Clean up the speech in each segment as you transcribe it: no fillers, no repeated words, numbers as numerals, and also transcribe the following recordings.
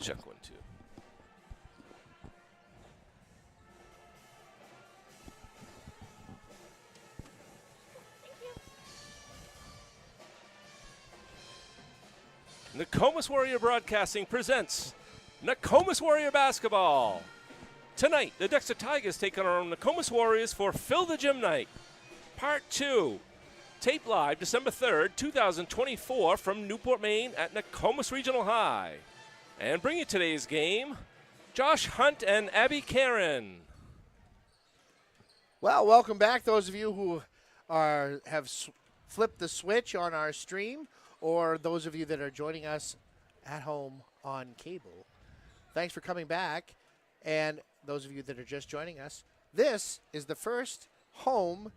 Check 1, 2. Nokomis Warrior Broadcasting presents Nokomis Warrior Basketball. Tonight, the Dexter Tigers take on our Nokomis Warriors for Fill the Gym Night, Part 2. Tape live December 3rd, 2024 from Newport, Maine at Nokomis Regional High. And bringing today's game, Josh Hunt and Abby Karen. Well, welcome back, those of you who have flipped the switch on our stream, or those of you that are joining us at home on cable. Thanks for coming back. And those of you that are just joining us, this is the first home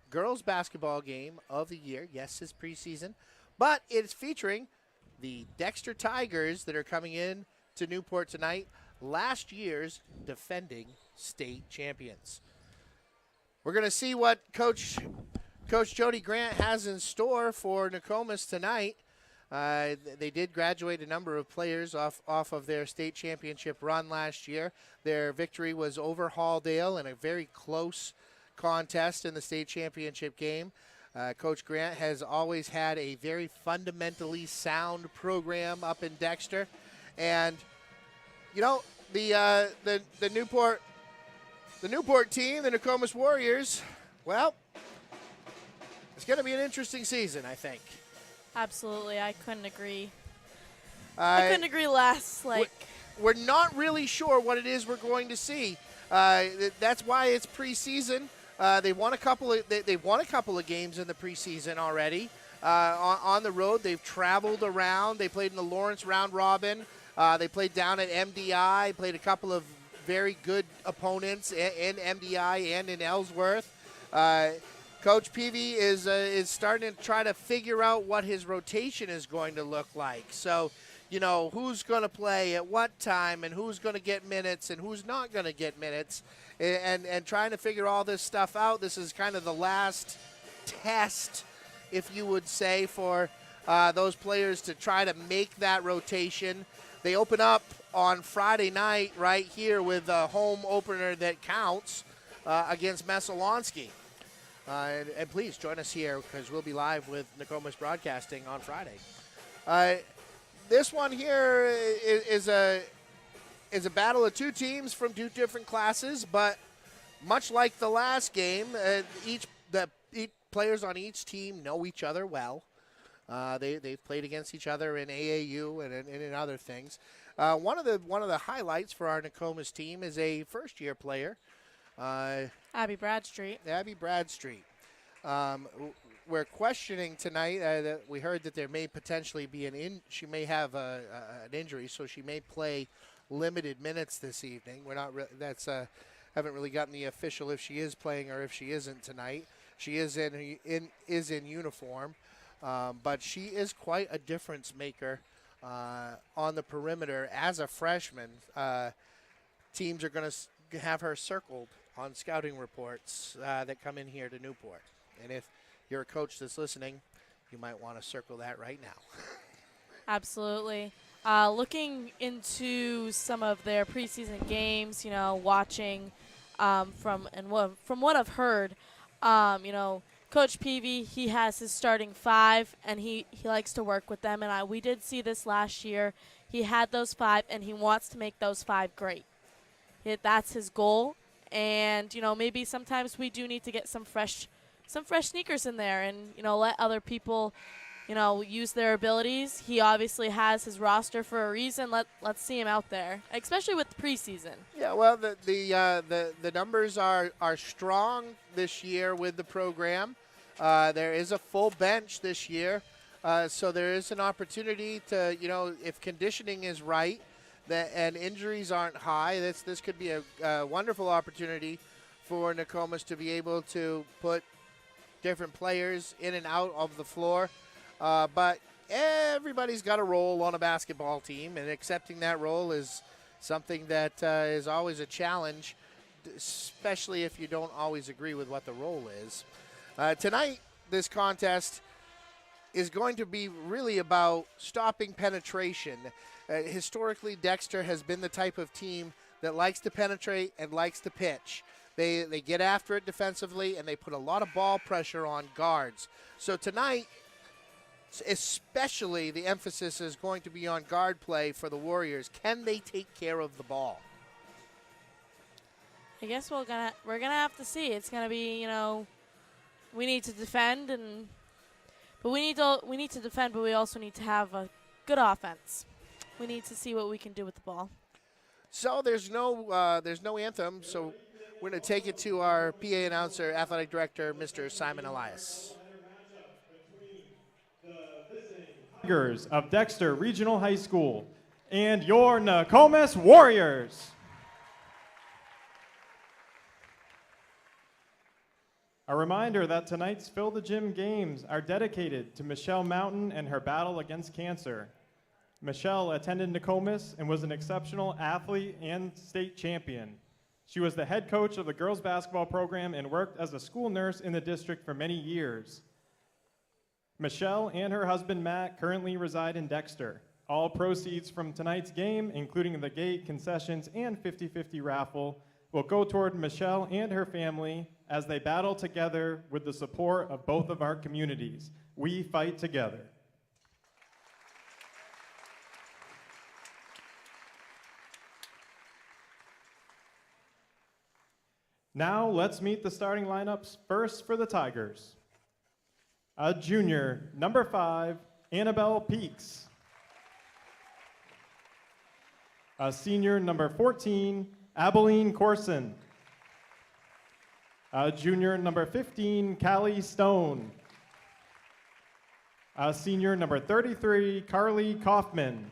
girls basketball game of the year. Yes, it's preseason, but it's featuring the Dexter Tigers that are coming in to Newport tonight, last year's defending state champions. We're going to see what Coach Jody Grant has in store for Nokomis tonight. They did graduate a number of players off of their state championship run last year. Their victory was over Halldale in a very close contest in the state championship game. Coach Grant has always had a very fundamentally sound program up in Dexter. And, you know, the Newport team, the Nokomis Warriors, well, it's going to be an interesting season, I think. Absolutely. I couldn't agree. I couldn't agree less. We're not really sure what it is we're going to see. That's why it's preseason. They won a couple of games in the preseason already. On the road, they've traveled around. They played in the Lawrence round robin. They played down at MDI. Played a couple of very good opponents in MDI and in Ellsworth. Coach Peavy is starting to try to figure out what his rotation is going to look like. So, you know, who's going to play at what time and who's going to get minutes and who's not going to get minutes, and trying to figure all this stuff out. This is kind of the last test, if you would say, for those players to try to make that rotation. They open up on Friday night right here with a home opener that counts against Messalonski. And please join us here because we'll be live with Nokomis Broadcasting on Friday. This one here is a battle of two teams from two different classes, but much like the last game, each players on each team know each other well. They've played against each other in AAU and in other things. One of the highlights for our Nokomis team is a first-year player. Abby Bradstreet. We're questioning tonight that we heard that there may potentially be she may have an injury, so she may play limited minutes this evening. We're not haven't really gotten the official if she is playing or if she isn't tonight. She is in uniform, but she is quite a difference maker on the perimeter as a freshman. Teams are going to have her circled on scouting reports that come in here to Newport. And if you're a coach that's listening, you might want to circle that right now. Absolutely. Looking into some of their preseason games, you know, watching from what I've heard, you know, Coach Peavy, he has his starting five, and he likes to work with them. And we did see this last year. He had those five, and he wants to make those five great. That's his goal. And, you know, maybe sometimes we do need to get some fresh sneakers in there and, you know, let other people, you know, use their abilities. He obviously has his roster for a reason. Let's see him out there, especially with the preseason. Yeah, well, the numbers are strong this year with the program. There is a full bench this year, so there is an opportunity to, you know, if conditioning is right, and injuries aren't high, this could be a wonderful opportunity for Nokomis to be able to put different players in and out of the floor. But everybody's got a role on a basketball team, and accepting that role is something that is always a challenge, especially if you don't always agree with what the role is. Tonight, this contest is going to be really about stopping penetration. Historically, Dexter has been the type of team that likes to penetrate and likes to pitch. They get after it defensively, and they put a lot of ball pressure on guards. So tonight, especially, the emphasis is going to be on guard play for the Warriors. Can they take care of the ball? I guess we're gonna have to see. It's gonna be, we need to defend, but we need to defend, but we also need to have a good offense. We need to see what we can do with the ball. So there's no anthem. So we're going to take it to our PA announcer, athletic director, Mr. Simon Elias. Tigers of Dexter Regional High School and your Nokomis Warriors. A reminder that tonight's Fill the Gym games are dedicated to Michelle Mountain and her battle against cancer. Michelle attended Nokomis and was an exceptional athlete and state champion. She was the head coach of the girls basketball program and worked as a school nurse in the district for many years. Michelle and her husband Matt currently reside in Dexter. All proceeds from tonight's game, including the gate, concessions, and 50-50 raffle, will go toward Michelle and her family as they battle together with the support of both of our communities. We fight together. Now let's meet the starting lineups. First for the Tigers. A junior, number 5, Annabelle Peaks. A senior, number 14, Abilene Corson. A junior, number 15, Callie Stone. A senior, number 33, Carly Kaufman.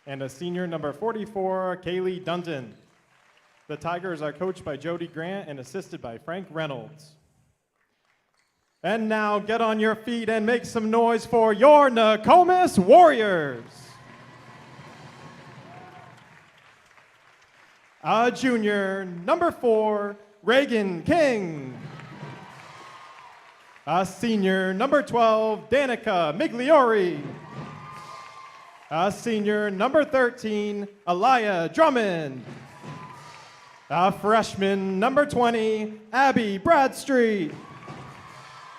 And a senior, number 44, Kaylee Dunton. The Tigers are coached by Jody Grant and assisted by Frank Reynolds. And now get on your feet and make some noise for your Nokomis Warriors. A junior, number 4, Reagan King. A senior, number 12, Danica Migliori. A senior, number 13, Aliyah Drummond. A freshman, number 20, Abby Bradstreet.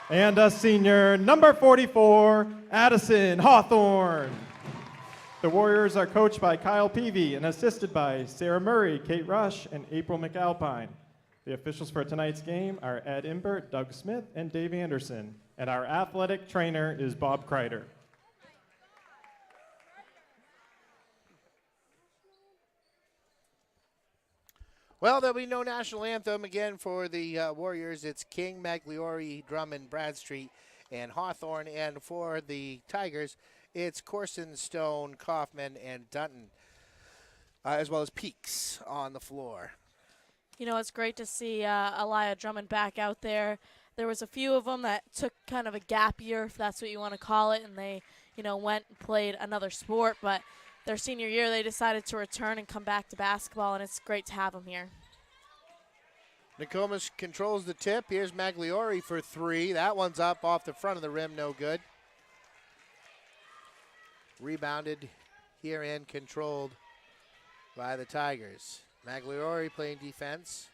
And a senior, number 44, Addison Hawthorne. The Warriors are coached by Kyle Peavy and assisted by Sarah Murray, Kate Rush, and April McAlpine. The officials for tonight's game are Ed Imbert, Doug Smith, and Dave Anderson. And our athletic trainer is Bob Kreider. Well, there'll be no national anthem again for the Warriors. It's King, Magliori, Drummond, Bradstreet, and Hawthorne. And for the Tigers, it's Corson, Stone, Kaufman, and Dunton, as well as Peaks on the floor. It's great to see Aliyah Drummond back out there. There was a few of them that took kind of a gap year, if that's what you want to call it, and they, went and played another sport. But their senior year, they decided to return and come back to basketball, and it's great to have them here. Nokomis controls the tip. Here's Magliori for 3. That one's up off the front of the rim, no good. Rebounded here and controlled by the Tigers. Magliori playing defense.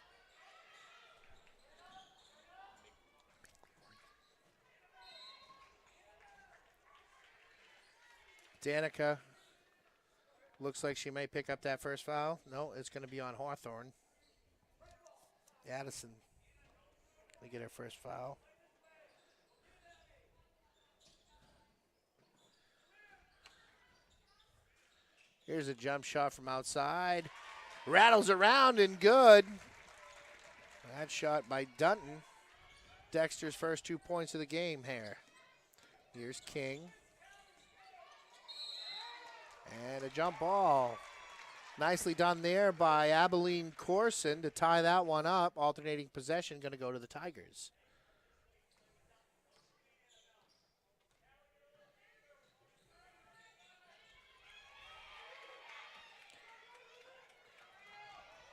Danica looks like she may pick up that first foul. No, it's going to be on Hawthorne. Addison will get her first foul. Here's a jump shot from outside. Rattles around and good. That shot by Dunton. Dexter's first 2 points of the game here. Here's King. And a jump ball. Nicely done there by Abilene Corson to tie that one up. Alternating possession going to go to the Tigers.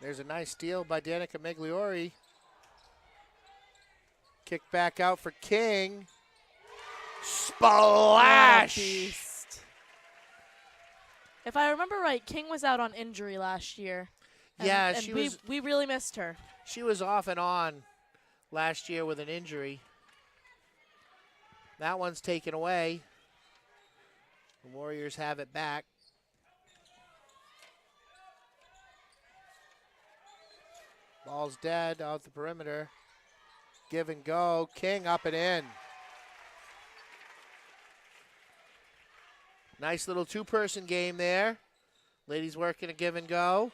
There's a nice steal by Danica Migliori. Kick back out for King. Splash! Beast. If I remember right, King was out on injury last year. Yeah, and we really missed her. She was off and on last year with an injury. That one's taken away. The Warriors have it back. Ball's dead out the perimeter. Give and go. King up and in. Nice little two-person game there. Ladies working a give and go.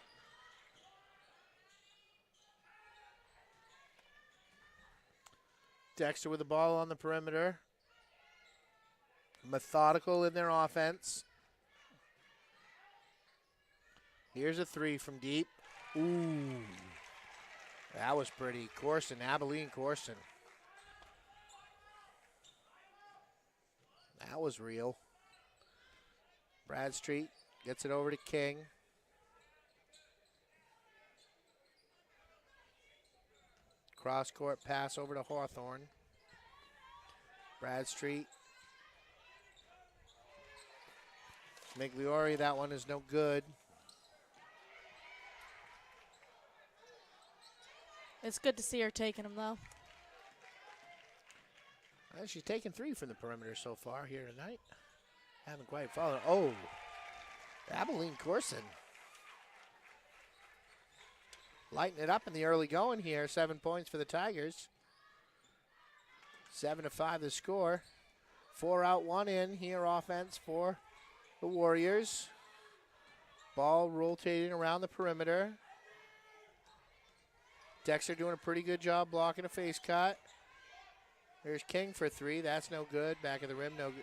Dexter with the ball on the perimeter. Methodical in their offense. Here's a three from deep. Ooh. That was pretty. Corson, Abilene Corson. That was real. Bradstreet gets it over to King. Cross-court pass over to Hawthorne. Bradstreet. Migliori, that one is no good. It's good to see her taking them, though. She's taken three from the perimeter so far here tonight. Haven't quite followed. Oh, Abilene Corson. Lighting it up in the early going here. 7 points for the Tigers. 7-5 the score. 4 out, 1 in here offense for the Warriors. Ball rotating around the perimeter. Dexter doing a pretty good job blocking a face cut. There's King for three. That's no good. Back of the rim, no good.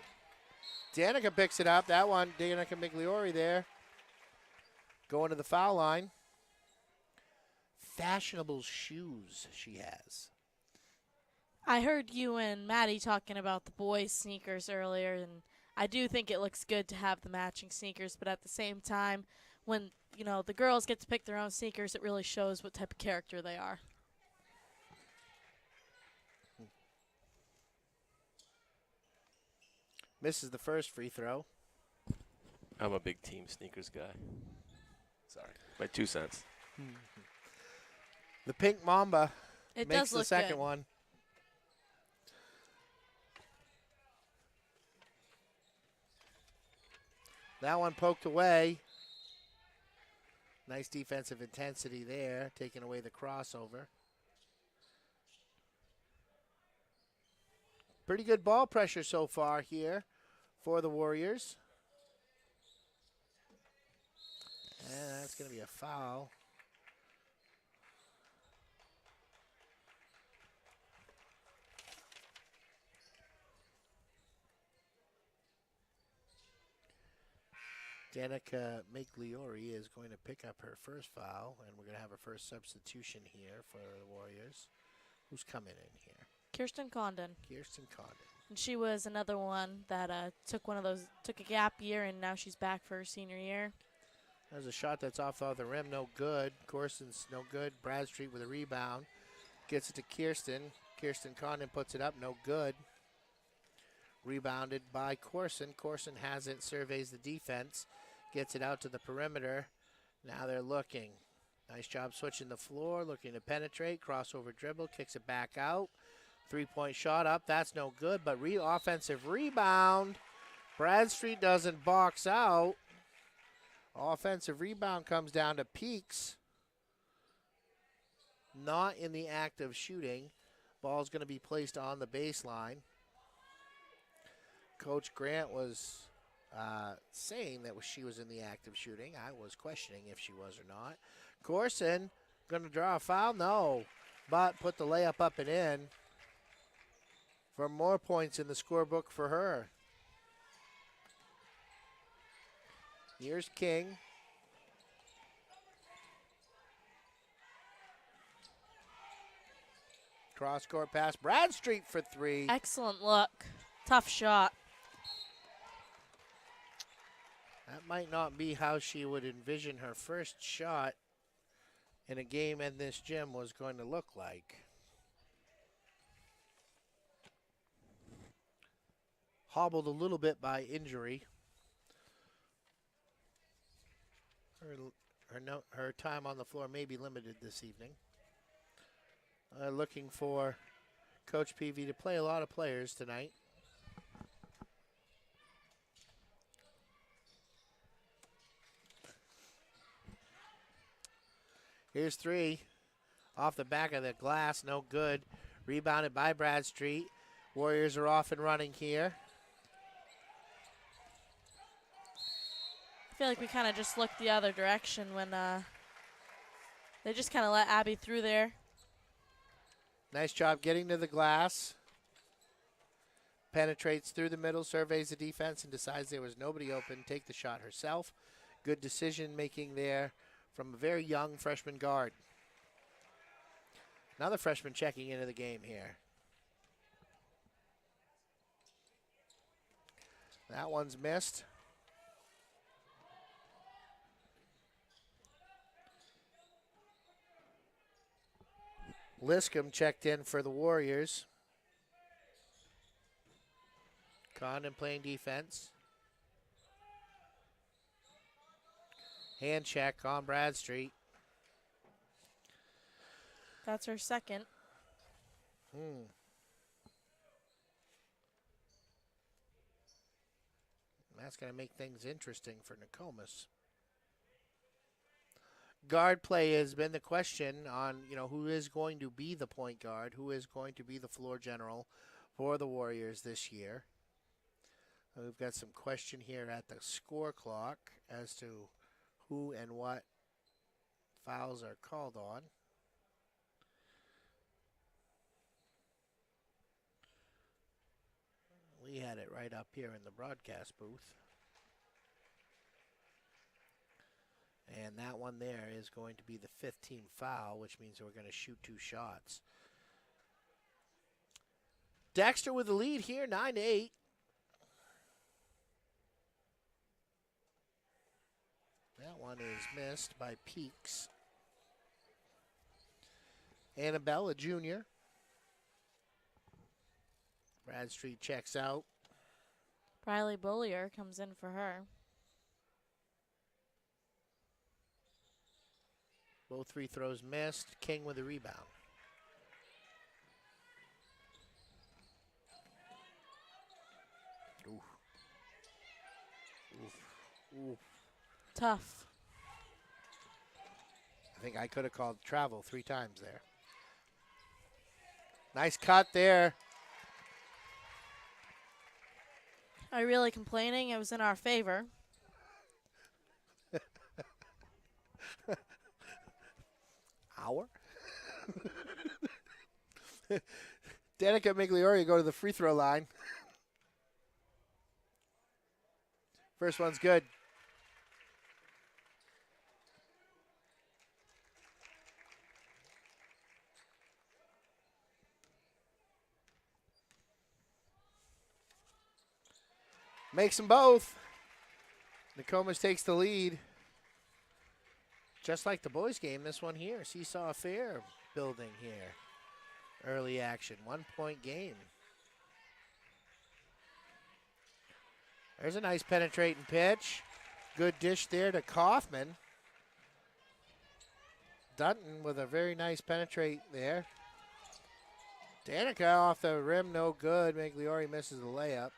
Danica picks it up. That one, Danica Migliori there. Going to the foul line. Fashionable shoes she has. I heard you and Maddie talking about the boys' sneakers earlier, and I do think it looks good to have the matching sneakers, but at the same time, when the girls get to pick their own sneakers, it really shows what type of character they are. Misses the first free throw. I'm a big team sneakers guy. Sorry. My 2 cents. The Pink Mamba It makes does the look second good. one. That one poked away. Nice defensive intensity there, taking away the crossover. Pretty good ball pressure so far here for the Warriors. And that's going to be a foul. Danica Migliori is going to pick up her first foul, and we're going to have a first substitution here for the Warriors. Who's coming in here? Kirsten Condon. Kirsten Condon. And she was another one that took a gap year, and now she's back for her senior year. There's a shot that's off the rim, no good. Corson's no good. Bradstreet with a rebound. Gets it to Kirsten. Kirsten Condon puts it up, no good. Rebounded by Corson. Corson has it, surveys the defense. Gets it out to the perimeter. Now they're looking. Nice job switching the floor, looking to penetrate. Crossover dribble, kicks it back out. 3-point shot up, that's no good, but offensive rebound. Bradstreet doesn't box out. Offensive rebound comes down to Peaks. Not in the act of shooting. Ball's going to be placed on the baseline. Coach Grant was saying that she was in the act of shooting. I was questioning if she was or not. Corson, going to draw a foul? No. But put the layup up and in for more points in the scorebook for her. Here's King. Cross-court pass. Bradstreet for three. Excellent look. Tough shot. That might not be how she would envision her first shot in a game in this gym was going to look like. hobbled a little bit by injury. Her time on the floor may be limited this evening. Looking for Coach Peavy to play a lot of players tonight. Here's three. Off the back of the glass, no good. Rebounded by Bradstreet. Warriors are off and running here. I feel like we kind of just looked the other direction when they just kind of let Abby through there. Nice job getting to the glass. Penetrates through the middle, surveys the defense, and decides there was nobody open. Take the shot herself. Good decision making there from a very young freshman guard. Another freshman checking into the game here. That one's missed. Liscombe checked in for the Warriors. Condon playing defense. Hand check on Bradstreet. That's her second. That's going to make things interesting for Nokomis. Guard play has been the question on, who is going to be the point guard, who is going to be the floor general for the Warriors this year. We've got some question here at the score clock as to who and what fouls are called on. We had it right up here in the broadcast booth. And that one there is going to be the 15th foul, which means we're going to shoot 2 shots. Dexter with the lead here, 9-8. That one is missed by Peaks. Annabella Jr. Bradstreet checks out. Riley Bullier comes in for her. Both free throws missed. King with a rebound. Oof. Oof. Oof. Tough. I think I could have called travel 3 times there. Nice cut there. Are you really complaining? It was in our favor. Hour? Danica Migliori go to the free throw line. First one's good. Makes them both. Nokomis takes the lead. Just like the boys' game, this one here, Seesaw Affair building here. Early action, 1-point game. There's a nice penetrating pitch. Good dish there to Kaufman. Dutton with a very nice penetrate there. Danica off the rim, no good. Migliori misses the layup.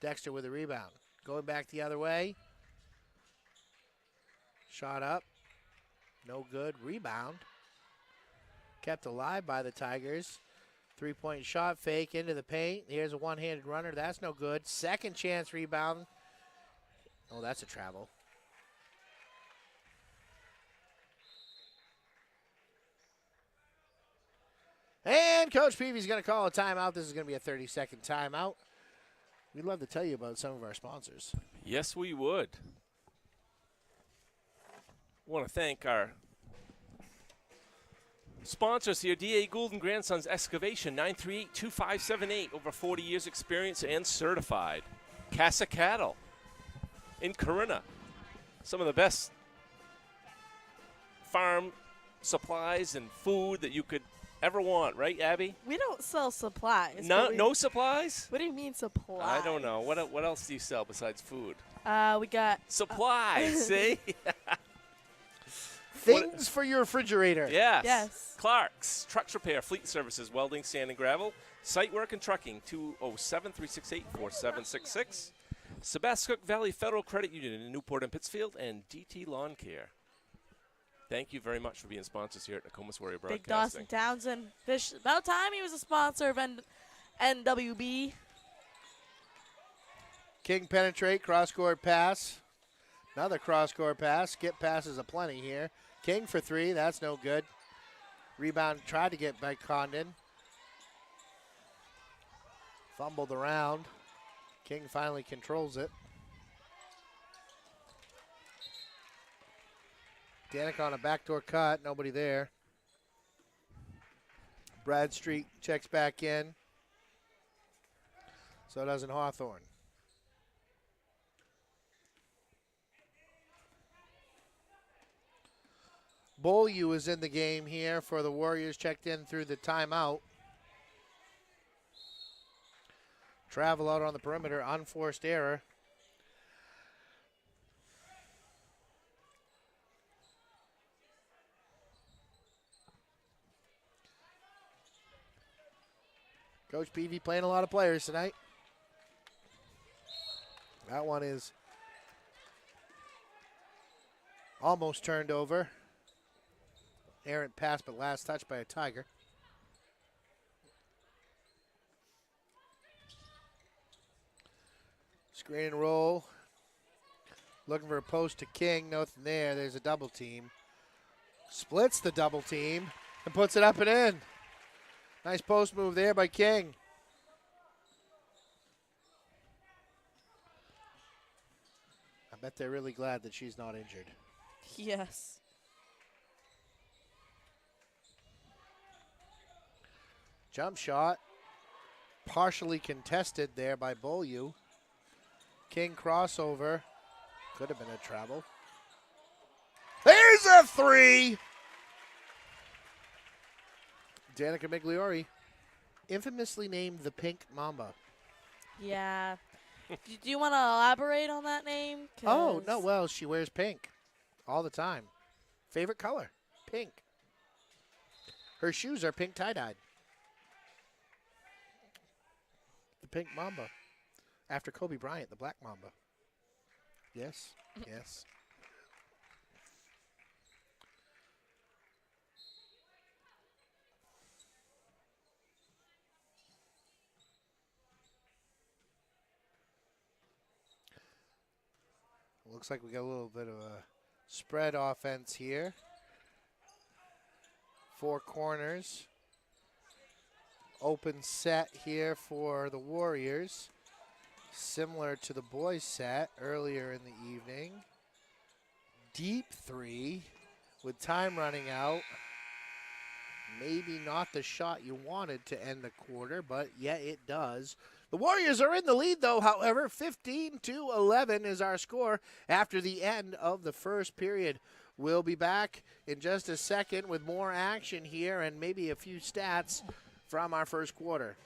Dexter with a rebound. Going back the other way. Shot up. No good. Rebound. Kept alive by the Tigers. 3-point shot fake into the paint. Here's a one-handed runner. That's no good. Second chance rebound. Oh, that's a travel. And Coach Peavy's going to call a timeout. This is going to be a 30-second timeout. We'd love to tell you about some of our sponsors. Yes, we would. I want to thank our sponsors here, D.A. Gould and Grandsons Excavation, 938-2578, over 40 years experience and certified. Casa Cattle in Corinna, some of the best farm supplies and food that you could ever want, right, Abby? We don't sell supplies. No, but no supplies? What do you mean supplies? I don't know. What else do you sell besides food? We got Supplies, see? Things for your refrigerator. Yes. Yes. Clark's, Trucks Repair, Fleet Services, Welding, Sand and Gravel, Site Work and Trucking, 207-368-4766. Sebascook Valley Federal Credit Union in Newport and Pittsfield, and DT Lawn Care. Thank you very much for being sponsors here at Nokomis Warrior Big Broadcasting. Dawson Townsend. Fish. About time he was a sponsor of NWB. King penetrate, cross-court pass. Another cross-court pass. Skip passes aplenty here. King for three. That's no good. Rebound tried to get by Condon. Fumbled around. King finally controls it. Danik on a backdoor cut. Nobody there. Bradstreet checks back in. So doesn't Hawthorne. Beaulieu is in the game here for the Warriors. Checked in through the timeout. Travel out on the perimeter. Unforced error. Coach Peavy playing a lot of players tonight. That one is almost turned over. Errant pass, but last touch by a Tiger. Screen and roll. Looking for a post to King. Nothing there. There's a double team. Splits the double team and puts it up and in. Nice post move there by King. I bet they're really glad that she's not injured. Yes. Jump shot. Partially contested there by Beaulieu. King crossover. Could have been a travel. There's a three! Danica Migliori, infamously named the Pink Mamba. Yeah. Do you want to elaborate on that name? Oh, no, well, she wears pink all the time. Favorite color, pink. Her shoes are pink tie-dyed. The Pink Mamba. After Kobe Bryant, the Black Mamba. Yes, yes. Looks like we got a little bit of a spread offense here. Four corners. Open set here for the Warriors. Similar to the boys' set earlier in the evening. Deep three with time running out. Maybe not the shot you wanted to end the quarter, but yeah, it does. The Warriors are in the lead, though, however. 15-11 is our score after the end of the first period. We'll be back in just a second with more action here and maybe a few stats from our first quarter.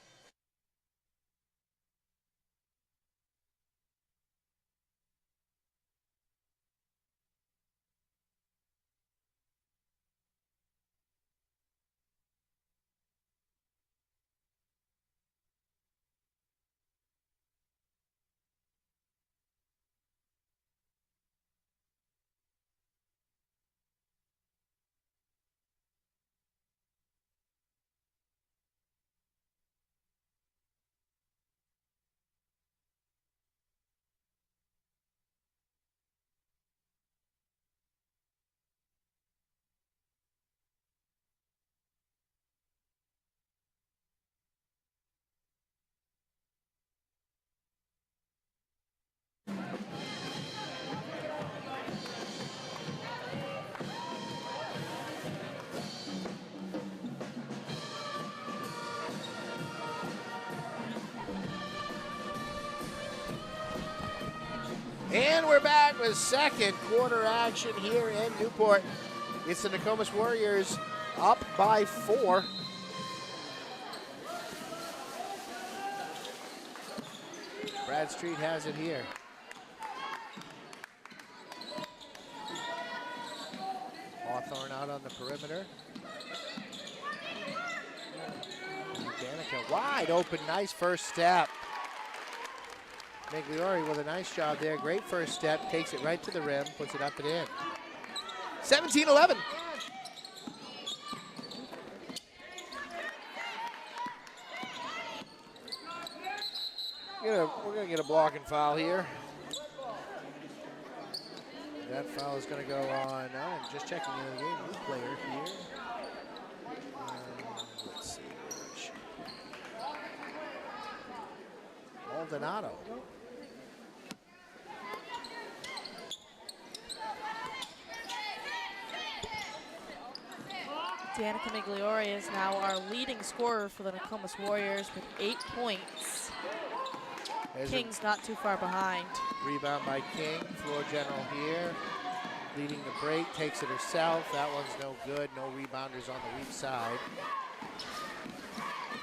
And we're back with second quarter action here in Newport. It's the Nokomis Warriors up by 4. Bradstreet has it here. Hawthorne out on the perimeter. Danica wide open, nice first step. Migliori with a nice job there. Great first step, takes it right to the rim, puts it up and in. 17-11. We're going to get a blocking foul here. That foul is going to go on. I'm just checking in the game. New player here. Let's see. Maldonado. Danica Migliori is now our leading scorer for the Nokomis Warriors with 8 points. King's not too far behind. Rebound by King. Floor general here. Leading the break. Takes it herself. That one's no good. No rebounders on the weak side.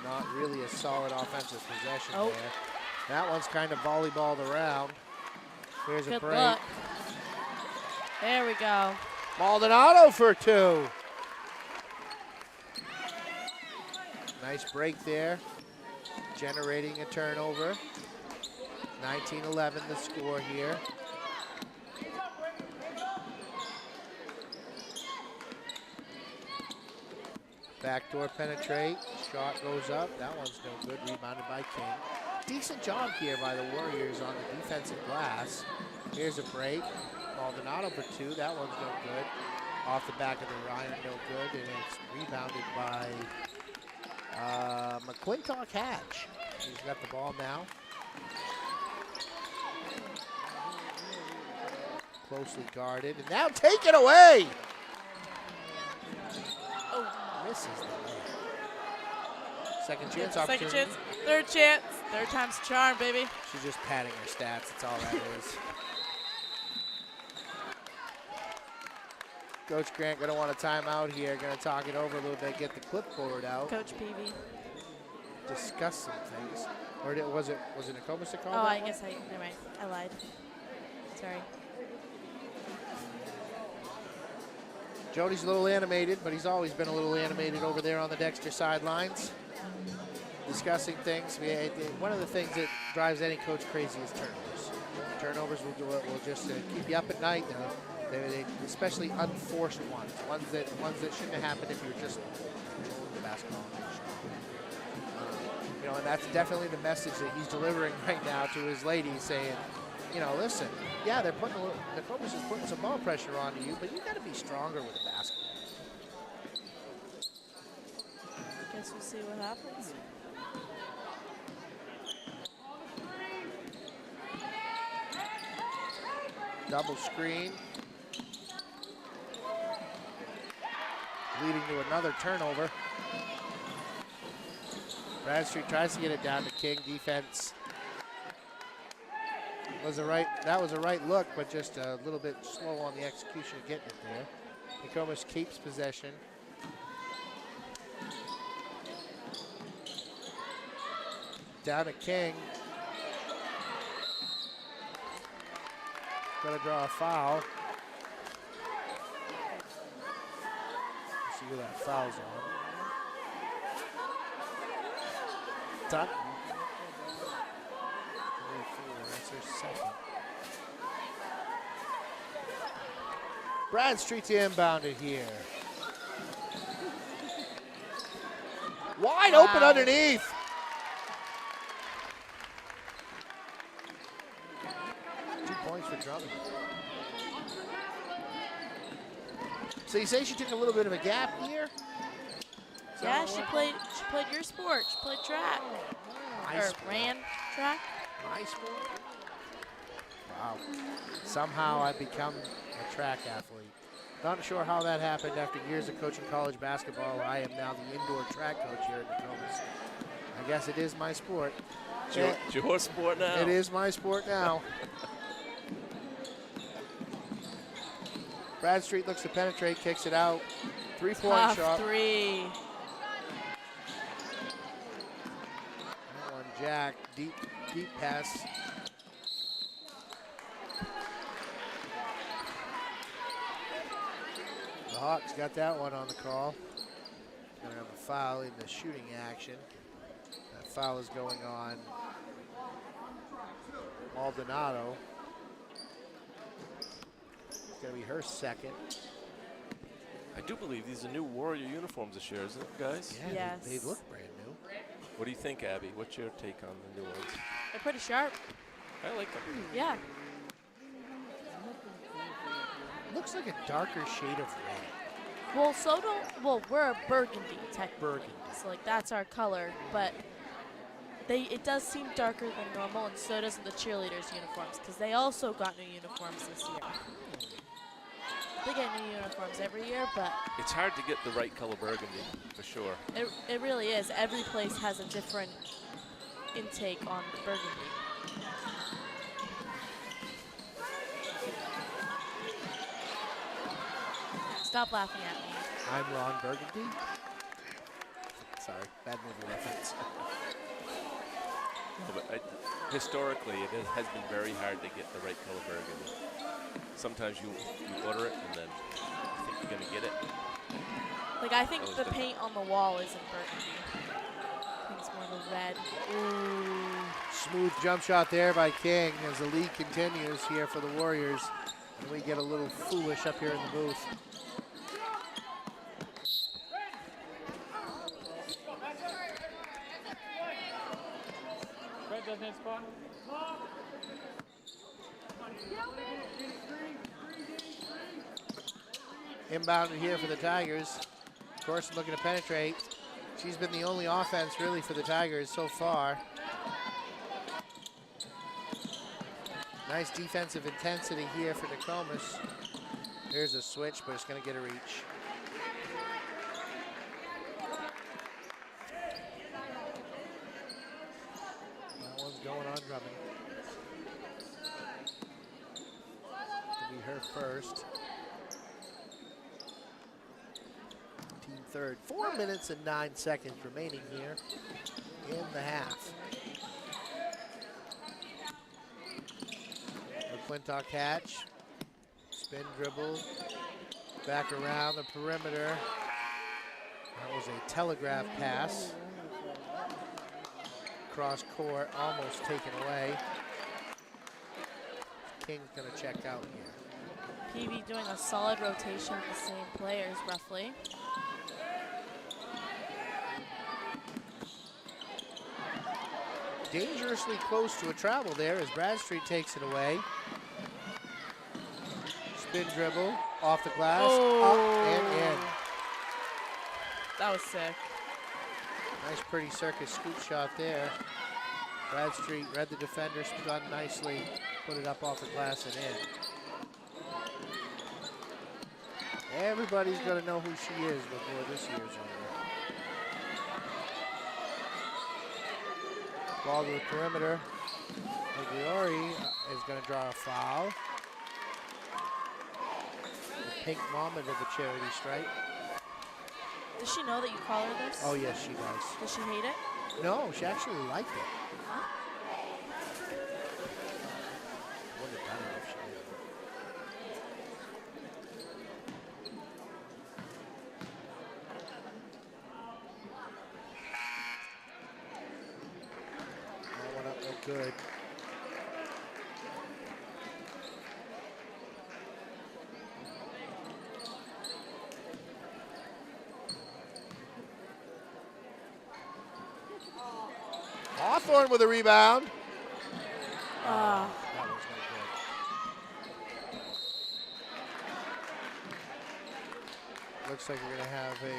Not really a solid offensive possession there. That one's kind of volleyballed around. Here's a Good break. look. There we go. Maldonado for 2. Nice break there. Generating a turnover. 19-11 the score here. Backdoor penetrate. Shot goes up. That one's no good. Rebounded by King. Decent job here by the Warriors on the defensive glass. Here's a break. Maldonado for 2. That one's no good. Off the back of the Ryan, no good. And it's rebounded by McClintock Hatch. He's got the ball now. Closely guarded. And now taken away. Misses the layup. Second chance opportunity. Second chance, third time's the charm, baby. She's just padding her stats. That's all that is. Coach Grant going to want a timeout here. Going to talk it over a little bit, get the clipboard out. Coach Peavy. Discuss some things. Or was it Nokomis that called Oh, that I one? guess never mind. I lied. Sorry. Jody's a little animated, but he's always been a little animated over there on the Dexter sidelines. Discussing things. One of the things that drives any coach crazy is turnovers. Turnovers will just keep you up at night. They especially unforced ones that shouldn't have happened if you were just controlling the basketball. And that's definitely the message that he's delivering right now to his ladies, saying, listen, yeah, Nokomis is putting some ball pressure onto you, but you got to be stronger with the basketball. Guess we'll see what happens. Double screen. Leading to another turnover. Bradstreet tries to get it down to King. Defense that was a right look, but just a little bit slow on the execution of getting it there. Nokomis keeps possession. Down to King. Gonna draw a foul. See who that foul's on. Done. That's her second. Bradstreet's inbounded here. Wide open underneath. For Drummond. So you say she took a little bit of a gap here? Yeah, she played your sport. She played track. Ran track. My sport? Wow. Somehow I've become a track athlete. Not sure how that happened after years of coaching college basketball. I am now the indoor track coach here at Nokomis. I guess it is my sport. It's your sport now. It is my sport now. Bradstreet looks to penetrate, kicks it out. 3-point shot. 3. That one, Jack, deep pass. Hawks got that one on the call. Gonna have a foul in the shooting action. That foul is going on Maldonado. It's gonna be her second. I do believe these are new Warrior uniforms this year, isn't it, guys? Yeah, Yes. they look brand new. What do you think, Abby? What's your take on the new ones? They're pretty sharp. I like them. Yeah. Looks like a darker shade of red. Well, we're a burgundy technically. Burgundy. So like that's our color, but it does seem darker than normal, and so does the cheerleaders' uniforms, because they also got new uniforms this year. They get new uniforms every year, but It's hard to get the right color burgundy, for sure. it really is. Every place has a different intake on burgundy. Stop laughing at me. I'm Ron Burgundy. Sorry, bad movie reference. No, but historically, it has been very hard to get the right color burgundy. Sometimes you order it and then you think you're going to get it. Like, I think That was the good. paint on the wall isn't burgundy. I think it's more of a red. Ooh. Smooth jump shot there by King as the lead continues here for the Warriors. And we get a little foolish up here in the booth. Inbound here for the Tigers. Corson looking to penetrate. She's been the only offense really for the Tigers so far. Nice defensive intensity here for Nokomis. There's a switch, but it's going to get a reach. That one's going on Drummond. It'll be her first. Team third. 4 minutes and 9 seconds remaining here in the half. McClintock catch, spin dribble, back around the perimeter. That was a telegraph pass. Cross court, almost taken away. King's gonna check out here. PB doing a solid rotation of the same players, roughly. Dangerously close to a travel there as Bradstreet takes it away. Spin dribble, off the glass, up and in. That was sick. Nice pretty circus scoop shot there. Bradstreet read the defender, spun nicely, put it up off the glass and in. Everybody's gonna know who she is before this year's over. Ball to the perimeter. Migliori is gonna draw a foul. The pink moment of the charity stripe. Does she know that you call her this? Oh yes, she does. Does she hate it? No, she actually liked it. Huh? Wouldn't have done it if she did. That one up, no good. Hawthorne with a rebound. Ah. That was no good. Looks like we're going to have they're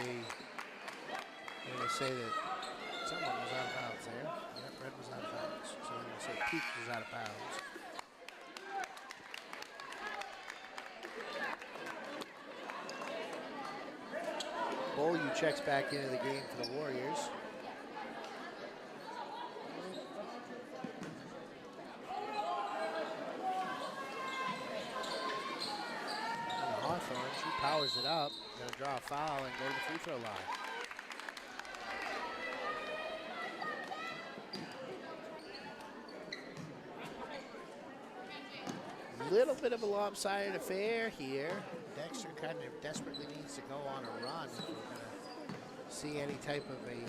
going to say that someone was out of bounds there. Yep, Red was out of bounds. So they're going to say Peak was out of bounds. Beaulieu checks back into the game for the Warriors. Hawthorne, she powers it up. Gonna draw a foul and go to the free throw line. little bit of a lopsided affair here. Dexter kind of desperately needs to go on a run if we're going to see any type of a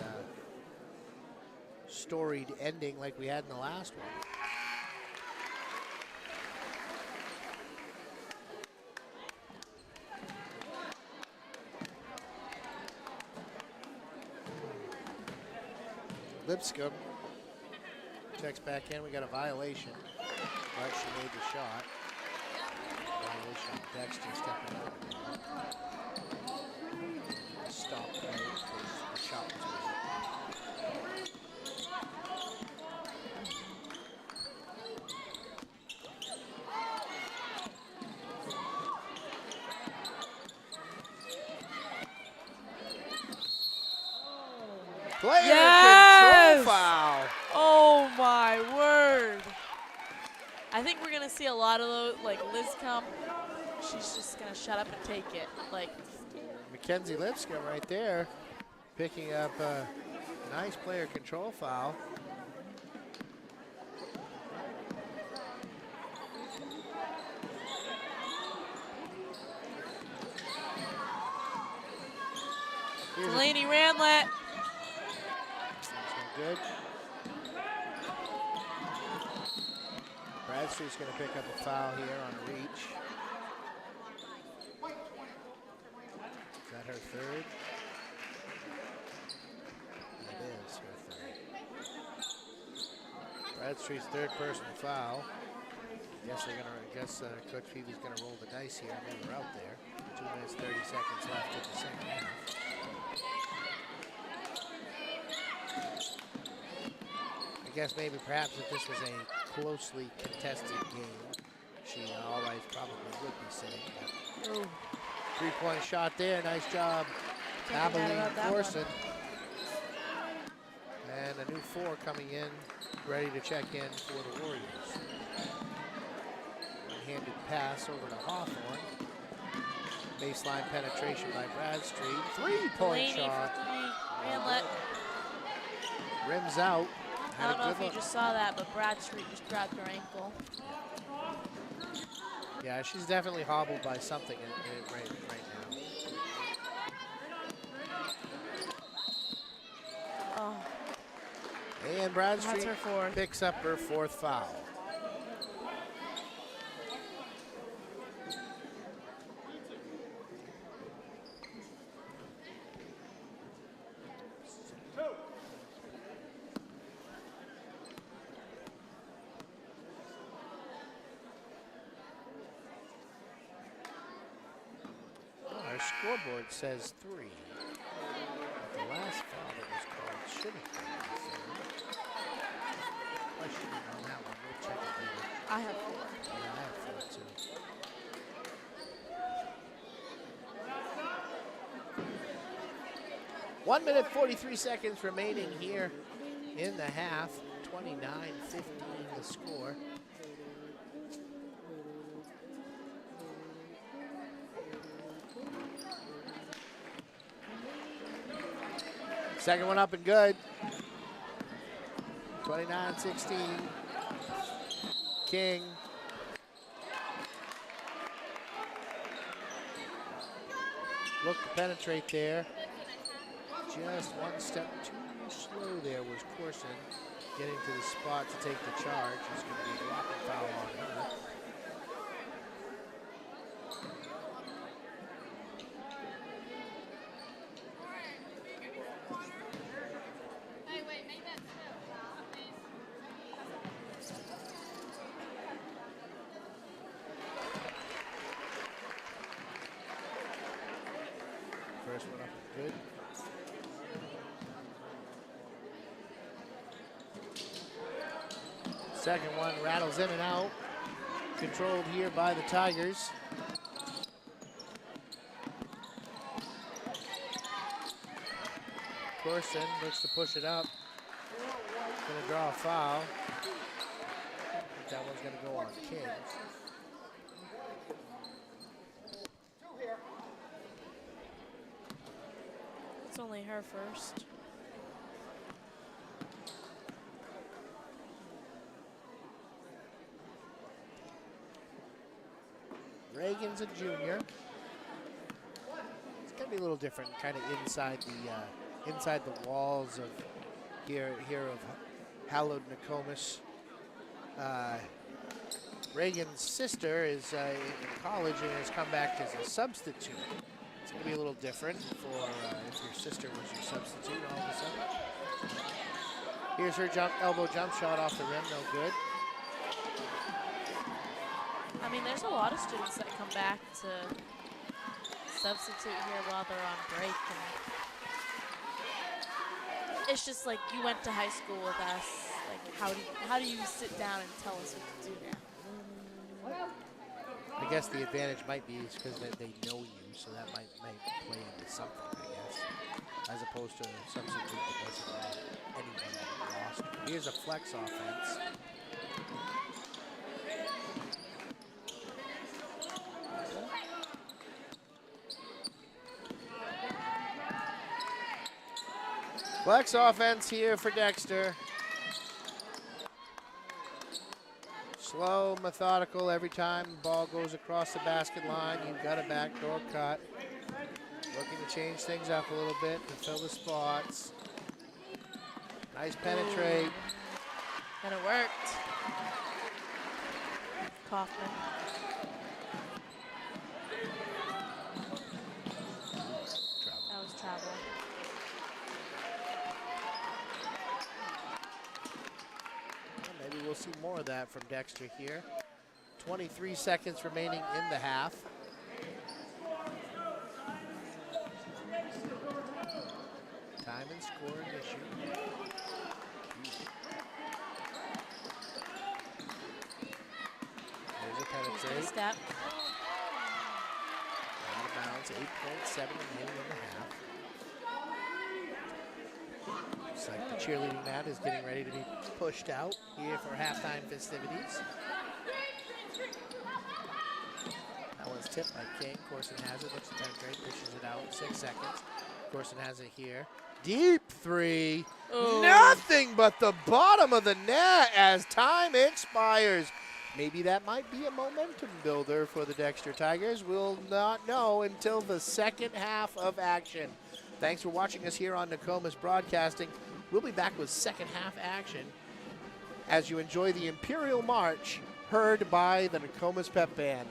storied ending like we had in the last one. Lipscomb checks back in. We got a violation, but she made the shot. Violation. Dexter stepping up. Stop play because the shot was player control foul. Oh my word. I think we're gonna see a lot of those, like Liz come. She's just gonna shut up and take it. Like Mackenzie Lipscomb right there, picking up a nice player control foul. Delaney Ranlett. Good. Bradstreet's going to pick up a foul here on a reach. Is that her third? It is her third. Bradstreet's third personal foul. Guess Coach Phoebe's going to roll the dice here and move her out there. 2 minutes, 30 seconds left in the second half. I guess maybe perhaps if this was a closely contested game, she always probably would be sitting. Ooh. 3-point shot there. Nice job, Can't be mad Abilene about that Corson. And a new 4 coming in, ready to check in for the Warriors. One-handed pass over to Hawthorne. Baseline penetration by Bradstreet. 3-point shot. Ranlett. Rims out. I don't know if you just saw that, but Bradstreet just grabbed her ankle. Yeah, she's definitely hobbled by something right now. Oh. And Bradstreet That's her fourth. picks up her 4th foul. Scoreboard says 3. But the last foul that was called should have been the third. I should have known that one. We'll check it later. I have 4. Yeah, I have 4 too. 1 minute 43 seconds remaining here in the half. 29-15 the score. Second one up and good. 29-16. King. Look to penetrate there. Just one step too slow there was Corson getting to the spot to take the charge. It's going to be a blocking foul on her. First one up and good. Second one rattles in and out. Controlled here by the Tigers. Corson looks to push it up. Gonna draw a foul. I think that one's gonna go on King. It's only her first. Reagan's a junior. It's gonna be a little different, kind of inside the walls of here of hallowed Nokomis. Reagan's sister is in college and has come back as a substitute. It's going to be a little different for if your sister was your substitute all of a sudden. Here's her elbow jump shot off the rim, no good. I mean, there's a lot of students that come back to substitute here while they're on break. And it's just like you went to high school with us. Like, how do you sit down and tell us what to do now? I guess the advantage might be because they know you, so that might play into something, I guess, as opposed to a substitute that doesn't know anyone on the roster. Here's a flex offense. Flex offense here for Dexter. Slow, methodical every time the ball goes across the basket line. You've got a backdoor cut. Looking to change things up a little bit to fill the spots. Nice penetrate. And it worked. Kaufman. That was travel. Maybe we'll see more of that from Dexter here. 23 seconds remaining in the half. Time and score an issue. There's a penetrate. Step. Out of bounds, 8.7 remaining in the half. Looks like the cheerleading mat is getting ready to be pushed out here for halftime festivities. That one's tipped by King. Corson has it, looks to penetrate, pushes it out, 6 seconds. Corson has it here. Deep three. Ooh. Nothing but the bottom of the net as time expires. Maybe that might be a momentum builder for the Dexter Tigers. We'll not know until the second half of action. Thanks for watching us here on Nokomis Broadcasting. We'll be back with second half action as you enjoy the Imperial March heard by the Nokomis Pep Band.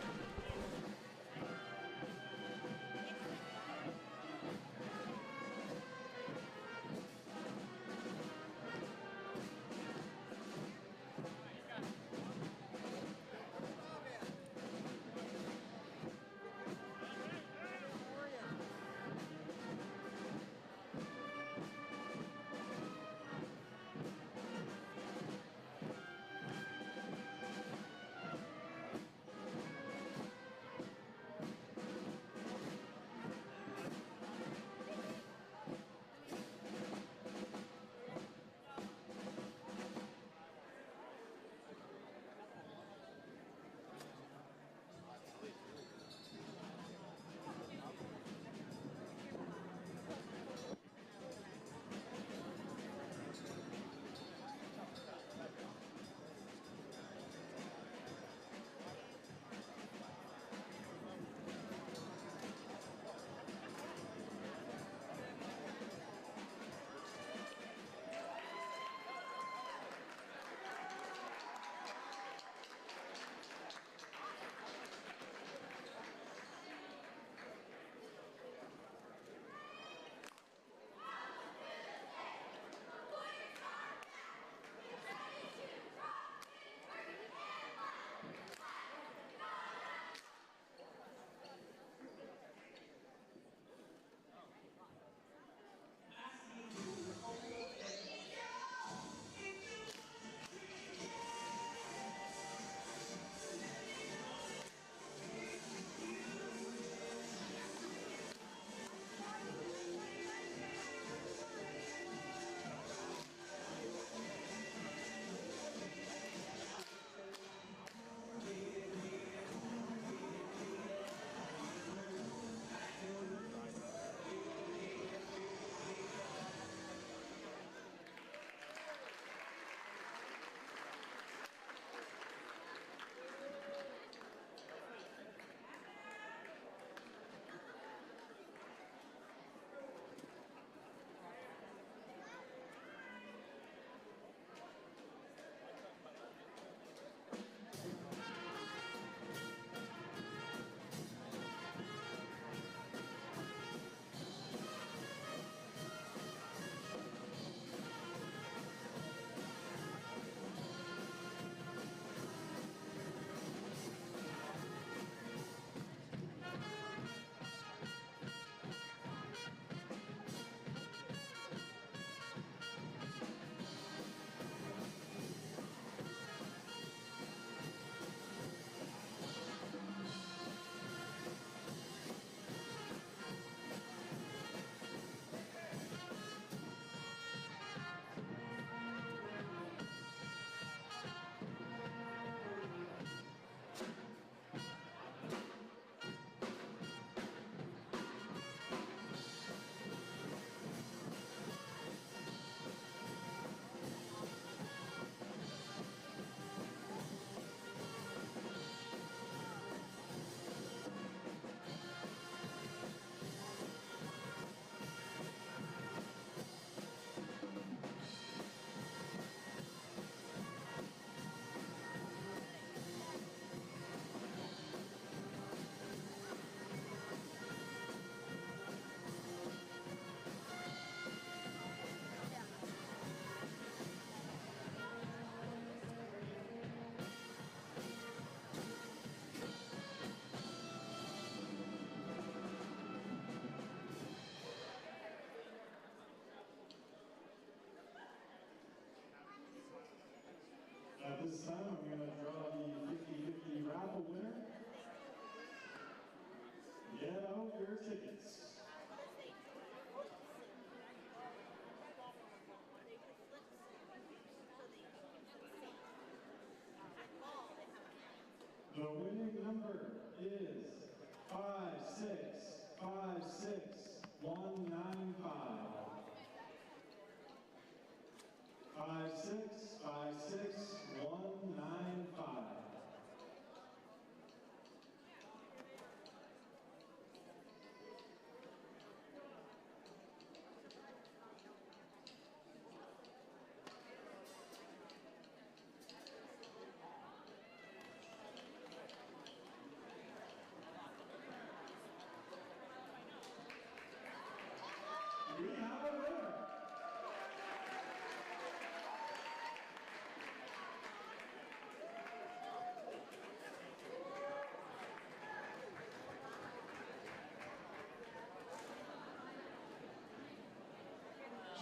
this time I'm going to draw the 50-50 raffle winner. Get out your tickets. The winning number is 5656195. 5656195. We have a winner.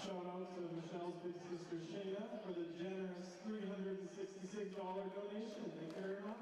Shout out to Michelle's big sister Shayna for the generous $366 donation. Thank you very much.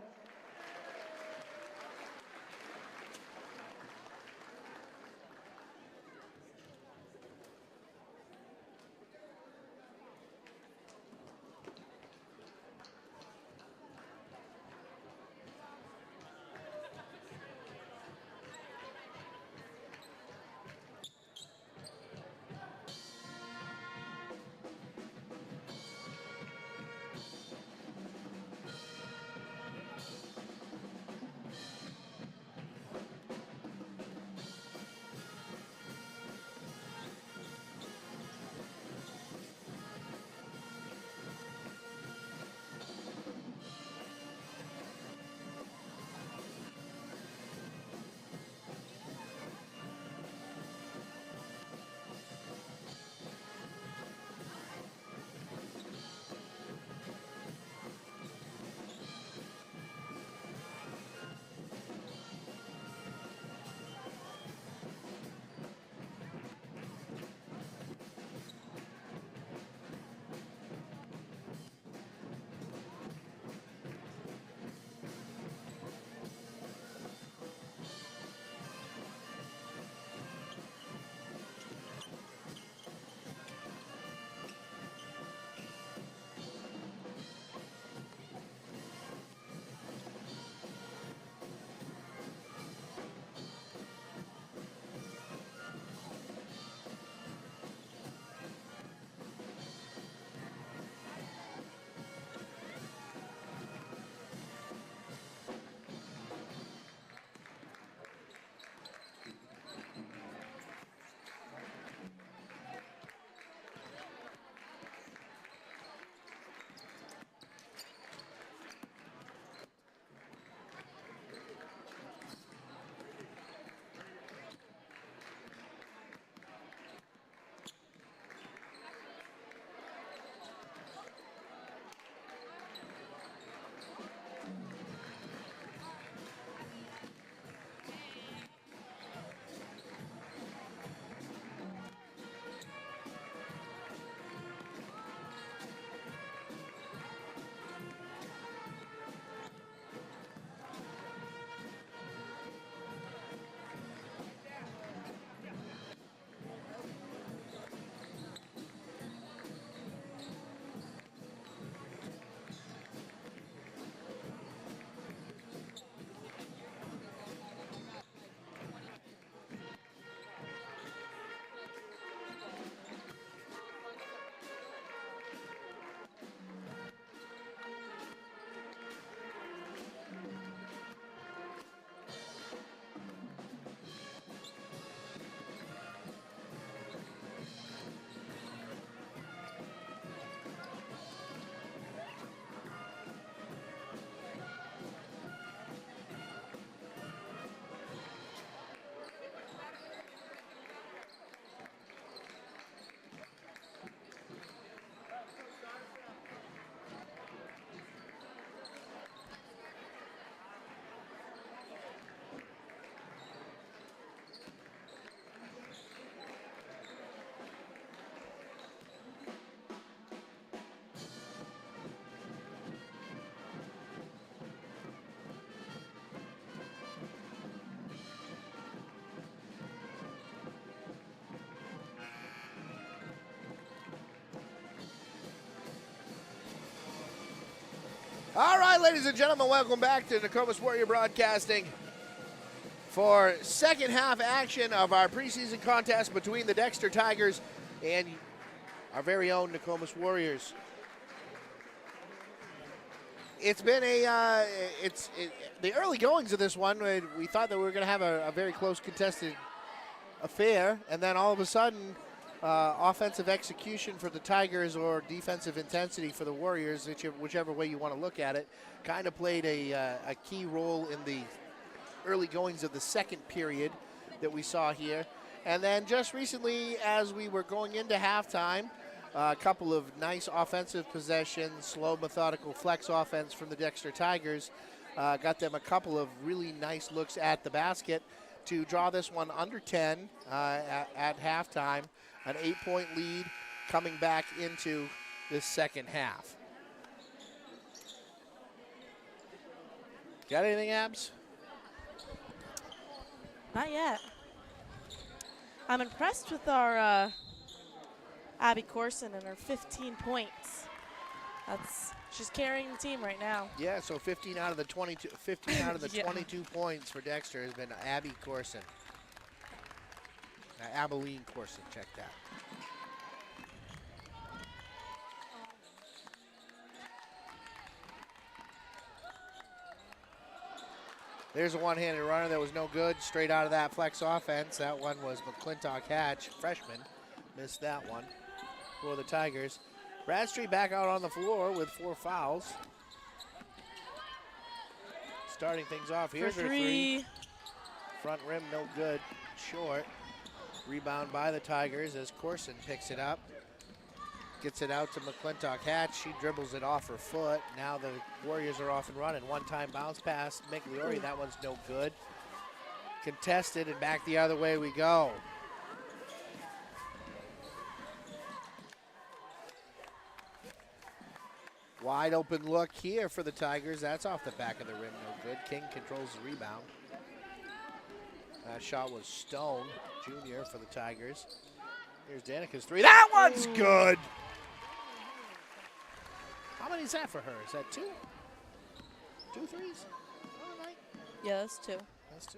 right, ladies and gentlemen, welcome back to Nokomis Warrior Broadcasting for second half action of our preseason contest between the Dexter Tigers and our very own Nokomis Warriors. It's been the early goings of this one. We thought that we were going to have a very close contested affair, and then all of a sudden, offensive execution for the Tigers or defensive intensity for the Warriors, whichever way you want to look at it, kind of played a key role in the early goings of the second period that we saw here. And then just recently, as we were going into halftime, a couple of nice offensive possessions, slow, methodical flex offense from the Dexter Tigers got them a couple of really nice looks at the basket to draw this one under 10 at halftime. An 8-point lead coming back into this second half. Got anything, Abs? Not yet. I'm impressed with our Abby Corson and her 15 points. She's carrying the team right now. Yeah, so 15 out of the 22 points for Dexter has been Abby Corson. Abilene Corson, check that. There's a one-handed runner that was no good, straight out of that flex offense. That one was McClintock Hatch, freshman. Missed that one for the Tigers. Bradstreet back out on the floor with 4 fouls. Starting things off. Here's her three. Front rim, no good. Short. Rebound by the Tigers as Corson picks it up. Gets it out to McClintock Hatch. She dribbles it off her foot. Now the Warriors are off and running. One-time bounce pass. Migliori, that one's no good. Contested and back the other way we go. Wide open look here for the Tigers. That's off the back of the rim, no good. King controls the rebound. That shot was Stone, junior, for the Tigers. Here's Danica's three. That one's good. How many is that for her? Is that 2? 2 threes on the night? Yeah, that's 2. That's 2.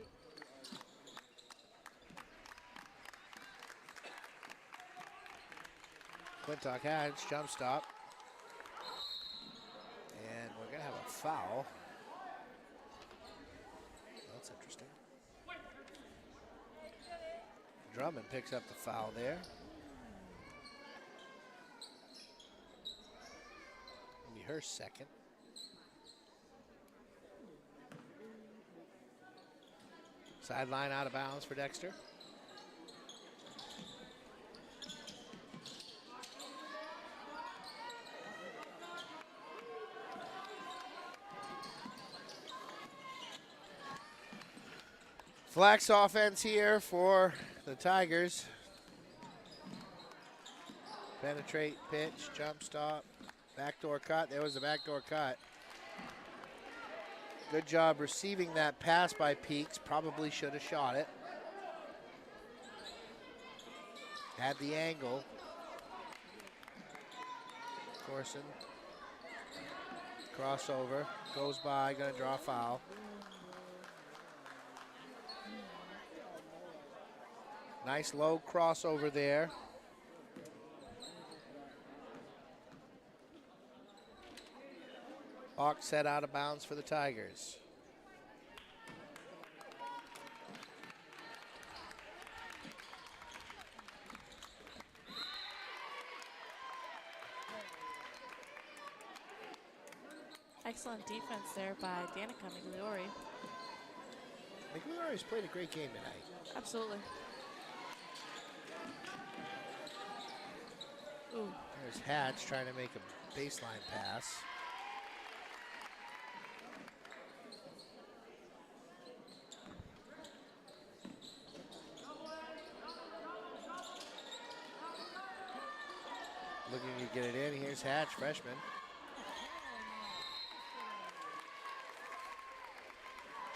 Quintock Hatch, jump stop. And we're going to have a foul. That's interesting. Drummond picks up the foul there. Maybe her second. Sideline out of bounds for Dexter. Flex offense here for the Tigers. Penetrate, pitch, jump stop, backdoor cut. There was a backdoor cut. Good job receiving that pass by Peaks. Probably should have shot it. Had the angle. Corson. Crossover. Goes by, gonna draw a foul. Nice low crossover there. Hawk set out of bounds for the Tigers. Excellent defense there by Danica Migliori. Migliori's played a great game tonight. Absolutely. Ooh. There's Hatch trying to make a baseline pass. Looking to get it in. Here's Hatch, freshman.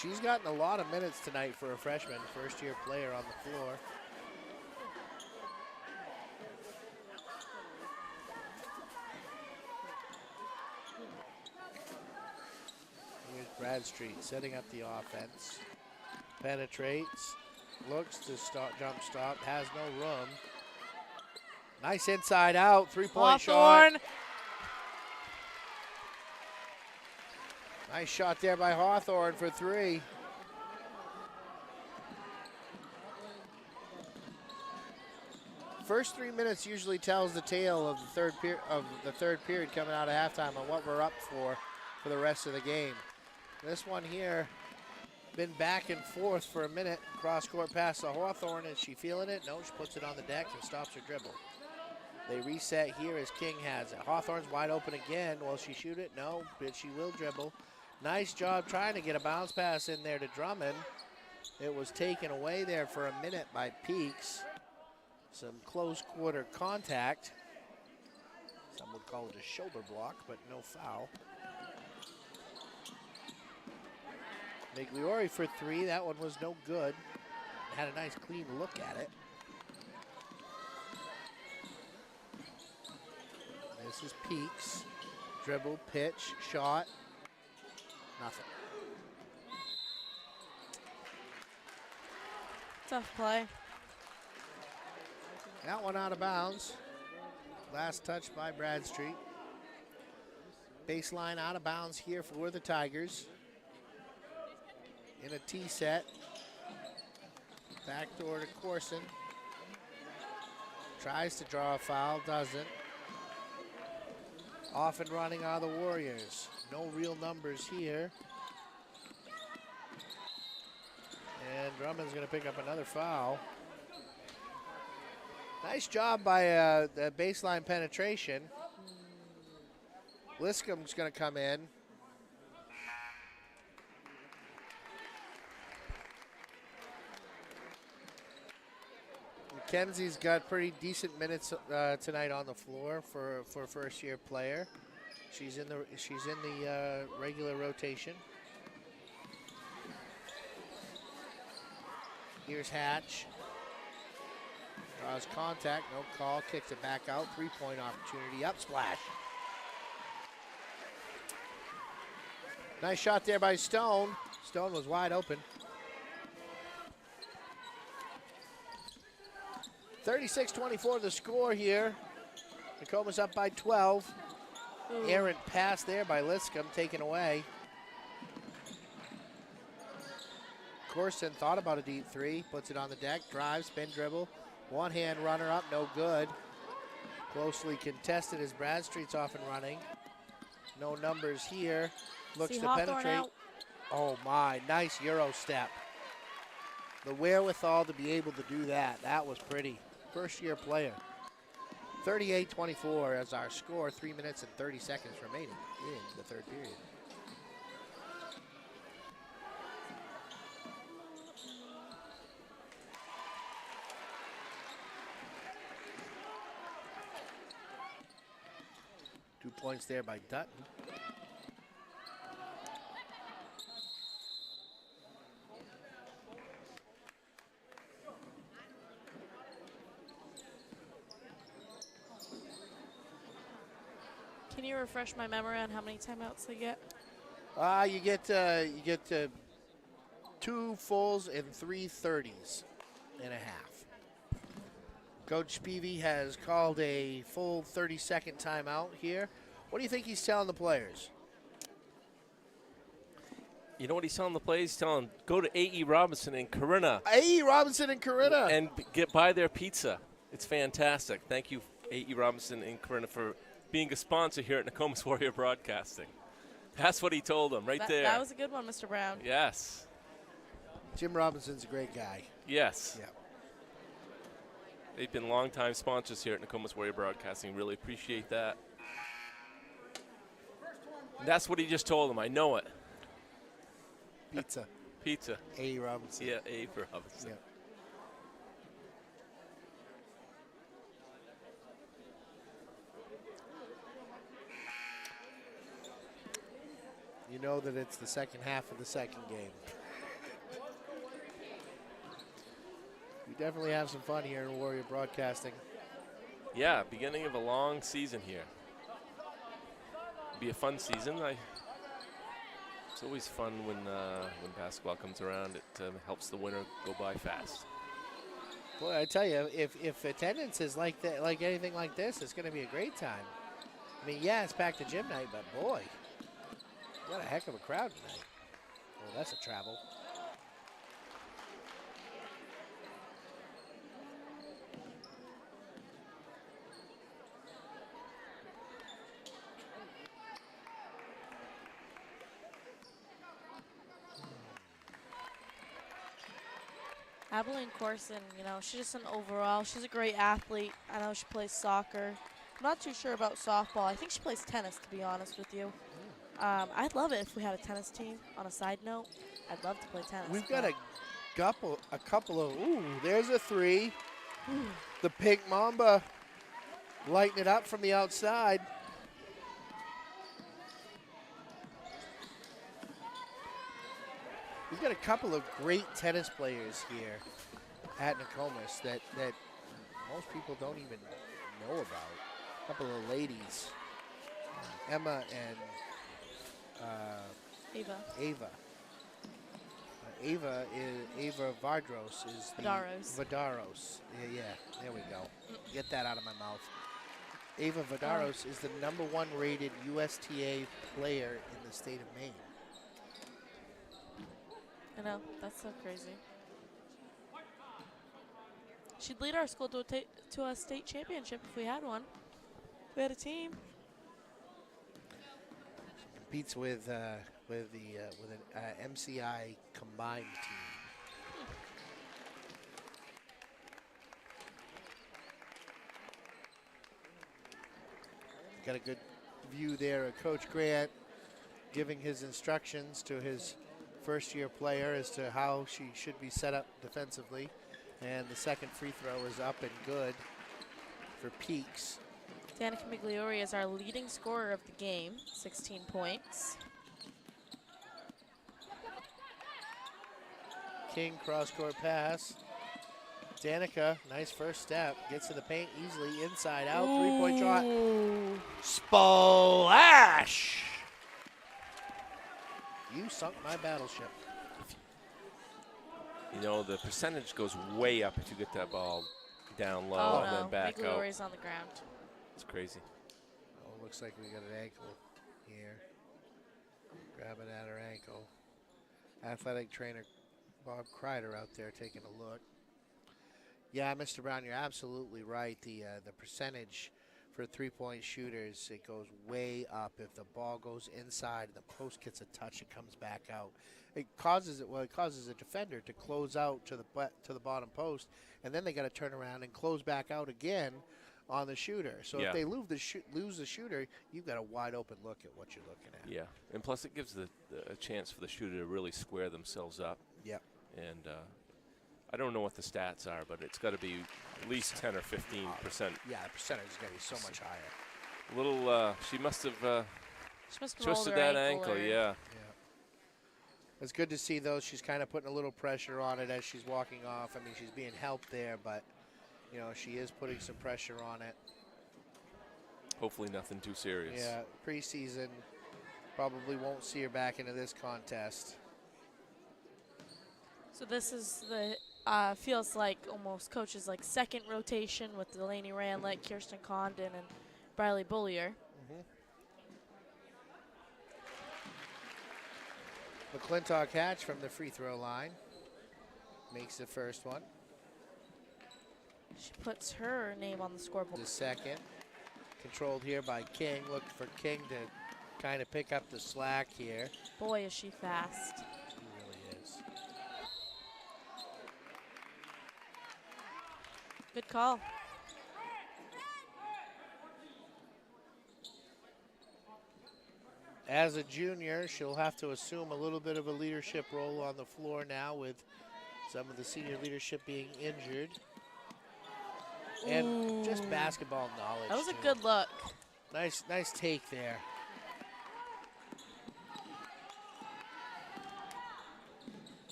She's gotten a lot of minutes tonight for a freshman, first-year player on the floor. Bradstreet setting up the offense. Penetrates. Looks to jump stop. Has no room. Nice inside out. 3-point shot. Hawthorne. Nice shot there by Hawthorne for 3. First 3 minutes usually tells the tale of the third period coming out of halftime and what we're up for the rest of the game. This one here, been back and forth for a minute. Cross-court pass to Hawthorne. Is she feeling it? No, she puts it on the deck and stops her dribble. They reset here as King has it. Hawthorne's wide open again. Will she shoot it? No, but she will dribble. Nice job trying to get a bounce pass in there to Drummond. It was taken away there for a minute by Peaks. Some close quarter contact. Some would call it a shoulder block, but no foul. Migliori for 3. That one was no good. Had a nice clean look at it. This is Peaks. Dribble, pitch, shot. Nothing. Tough play. That one out of bounds. Last touch by Bradstreet. Baseline out of bounds here for the Tigers. In a T set. Backdoor to Corson. Tries to draw a foul, doesn't. Off and running are the Warriors. No real numbers here. And Drummond's going to pick up another foul. Nice job by the baseline penetration. Liscombe's going to come in. McKenzie's got pretty decent minutes tonight on the floor for a first-year player. She's in the regular rotation. Here's Hatch. Draws contact, no call, kicks it back out. 3-point opportunity, up splash. Nice shot there by Stone. Stone was wide open. 36-24 the score here. Nokomis up by 12. Ooh. Errant pass there by Liscombe, taken away. Corson thought about a deep 3, puts it on the deck, drives, spin dribble. One-hand runner up, no good. Closely contested as Bradstreet's off and running. No numbers here. Looks to Hawthorne penetrate. out. Oh my, nice Euro step. The wherewithal to be able to do that. That was pretty. First-year player. 38-24 as our score, 3 minutes and 30 seconds remaining in the third period. Two points there by Dutton. Can you refresh my memory on how many timeouts they get? You get 2 fulls and 3 30s and a half. Coach Spivey has called a full 30-second timeout here. What do you think he's telling the players? You know what he's telling the players? He's telling them, go to A.E. Robinson in Corinna. A.E. Robinson and Corinna. And buy their pizza. It's fantastic. Thank you, A.E. Robinson in Corinna, for being a sponsor here at Nokomis Warrior Broadcasting. That's what he told them right there. That was a good one, Mr. Brown. Yes. Jim Robinson's a great guy. Yes. Yeah. They've been longtime sponsors here at Nokomis Warrior Broadcasting. Really appreciate that. And that's what he just told them. I know it. Pizza. Pizza. A.E. Robinson. Yeah, A. Robinson. Yeah. You know that it's the second half of the second game. We definitely have some fun here in Warrior Broadcasting. Yeah, beginning of a long season here. Be a fun season. It's always fun when basketball comes around. It helps the winter go by fast. Boy, I tell you, if attendance is like that, like anything like this, it's going to be a great time. I mean, yeah, it's back to gym night, but boy, we got a heck of a crowd tonight. Oh, that's a travel. Abilene Corson, you know, she's just an overall. She's a great athlete. I know she plays soccer. I'm not too sure about softball. I think she plays tennis, to be honest with you. I'd love it if we had a tennis team. On a side note, I'd love to play tennis. We've got a couple of. Ooh, there's a three. The Pink Mamba lighting it up from the outside. We've got a couple of great tennis players here at Nokomis that most people don't even know about. A couple of ladies, Emma and Ava. Ava Vardros is the Vadaros. Yeah, there we go. Get that out of my mouth. Ava Vadaros is the #1 rated USTA player in the state of Maine. I know, that's so crazy. She'd lead our school to a state championship if we had one. If we had a team. Competes with an MCI combined team. Got a good view there of Coach Grant giving his instructions to his first-year player as to how she should be set up defensively. And the second free throw is up and good for Peaks. Danica Migliori is our leading scorer of the game, 16 points. King cross-court pass. Danica, nice first step, gets to the paint easily, inside out, three-point shot. Splash! You sunk my battleship. You know, the percentage goes way up if you get that ball down low Oh, and no. then back out. Migliori's on the ground. It's crazy. Oh, looks like we got an ankle here. Grabbing at her ankle. Athletic trainer Bob Kreider out there taking a look. Yeah, Mr. Brown, you're absolutely right. The percentage for three-point shooters, it goes way up. If the ball goes inside, the post gets a touch, it comes back out. It causes a defender to close out to the bottom post, and then they got to turn around and close back out again on the shooter. So if they lose the shooter, you've got a wide open look at what you're looking at. Yeah, and plus it gives a chance for the shooter to really square themselves up. Yep. And I don't know what the stats are, but it's got to be at least 10 or 15%. Yeah, the percentage is going to be so much higher. She must have Twisted that ankle, yeah. It's good to see, though. She's kind of putting a little pressure on it as she's walking off. I mean, she's being helped there, but, you know, she is putting some pressure on it. Hopefully nothing too serious. Yeah, preseason, probably won't see her back into this contest. So this is the, feels like almost coach's like second rotation with Delaney Ranlett, Kirsten Condon, and Briley Bullier. McClintock Hatch from the free throw line makes the first one. She puts her name on the scoreboard. The second, controlled here by King. Looking for King to kind of pick up the slack here. Boy, is she fast. She really is. Good call. As a junior, she'll have to assume a little bit of a leadership role on the floor now with some of the senior leadership being injured. And just basketball knowledge. That was a too. good look. Nice take there.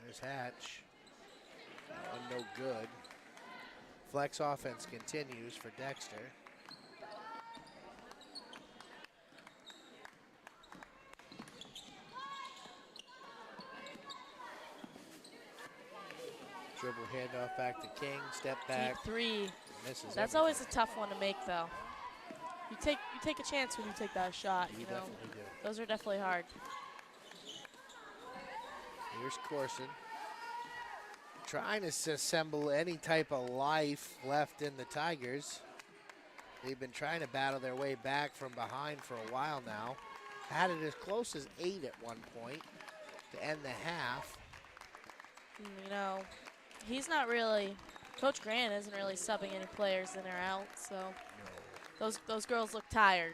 There's Hatch. That one no good. Flex offense continues for Dexter. dribble handoff back to King. Step back. Deep three. Misses That's everything. always a tough one to make, though. You take a chance when you take that shot. You You know, definitely do. those are definitely hard. Here's Corson. Trying to assemble any type of life left in the Tigers. They've been trying to battle their way back from behind for a while now. Had it as close as 8 at one point to end the half. You know, he's not really. Coach Grant isn't really subbing any players in or out, so those girls look tired.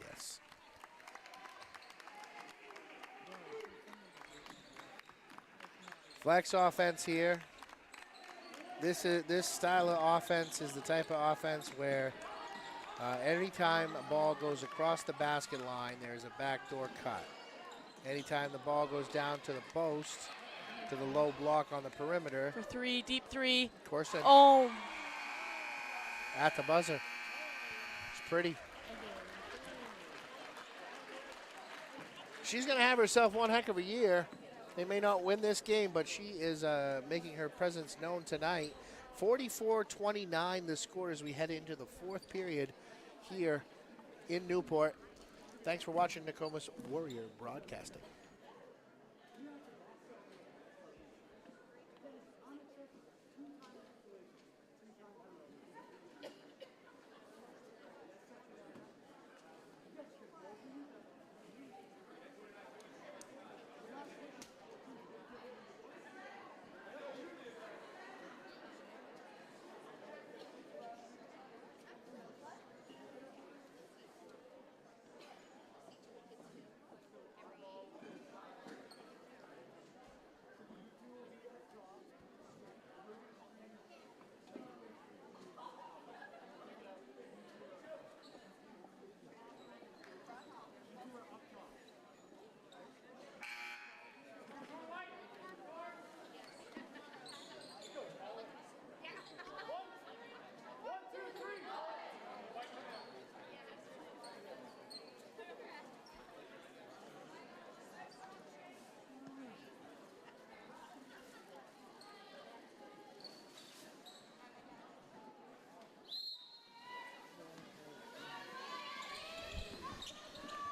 Yes. Flex offense here. This style of offense is the type of offense where anytime a ball goes across the basket line, there's a backdoor cut. Anytime the ball goes down to the post, to the low block on the perimeter. For three, deep three. Corson Oh, at the buzzer. It's pretty. She's going to have herself one heck of a year. They may not win this game, but she is making her presence known tonight. 44-29 the score as we head into the fourth period here in Newport. Thanks for watching Nokomis Warrior Broadcasting.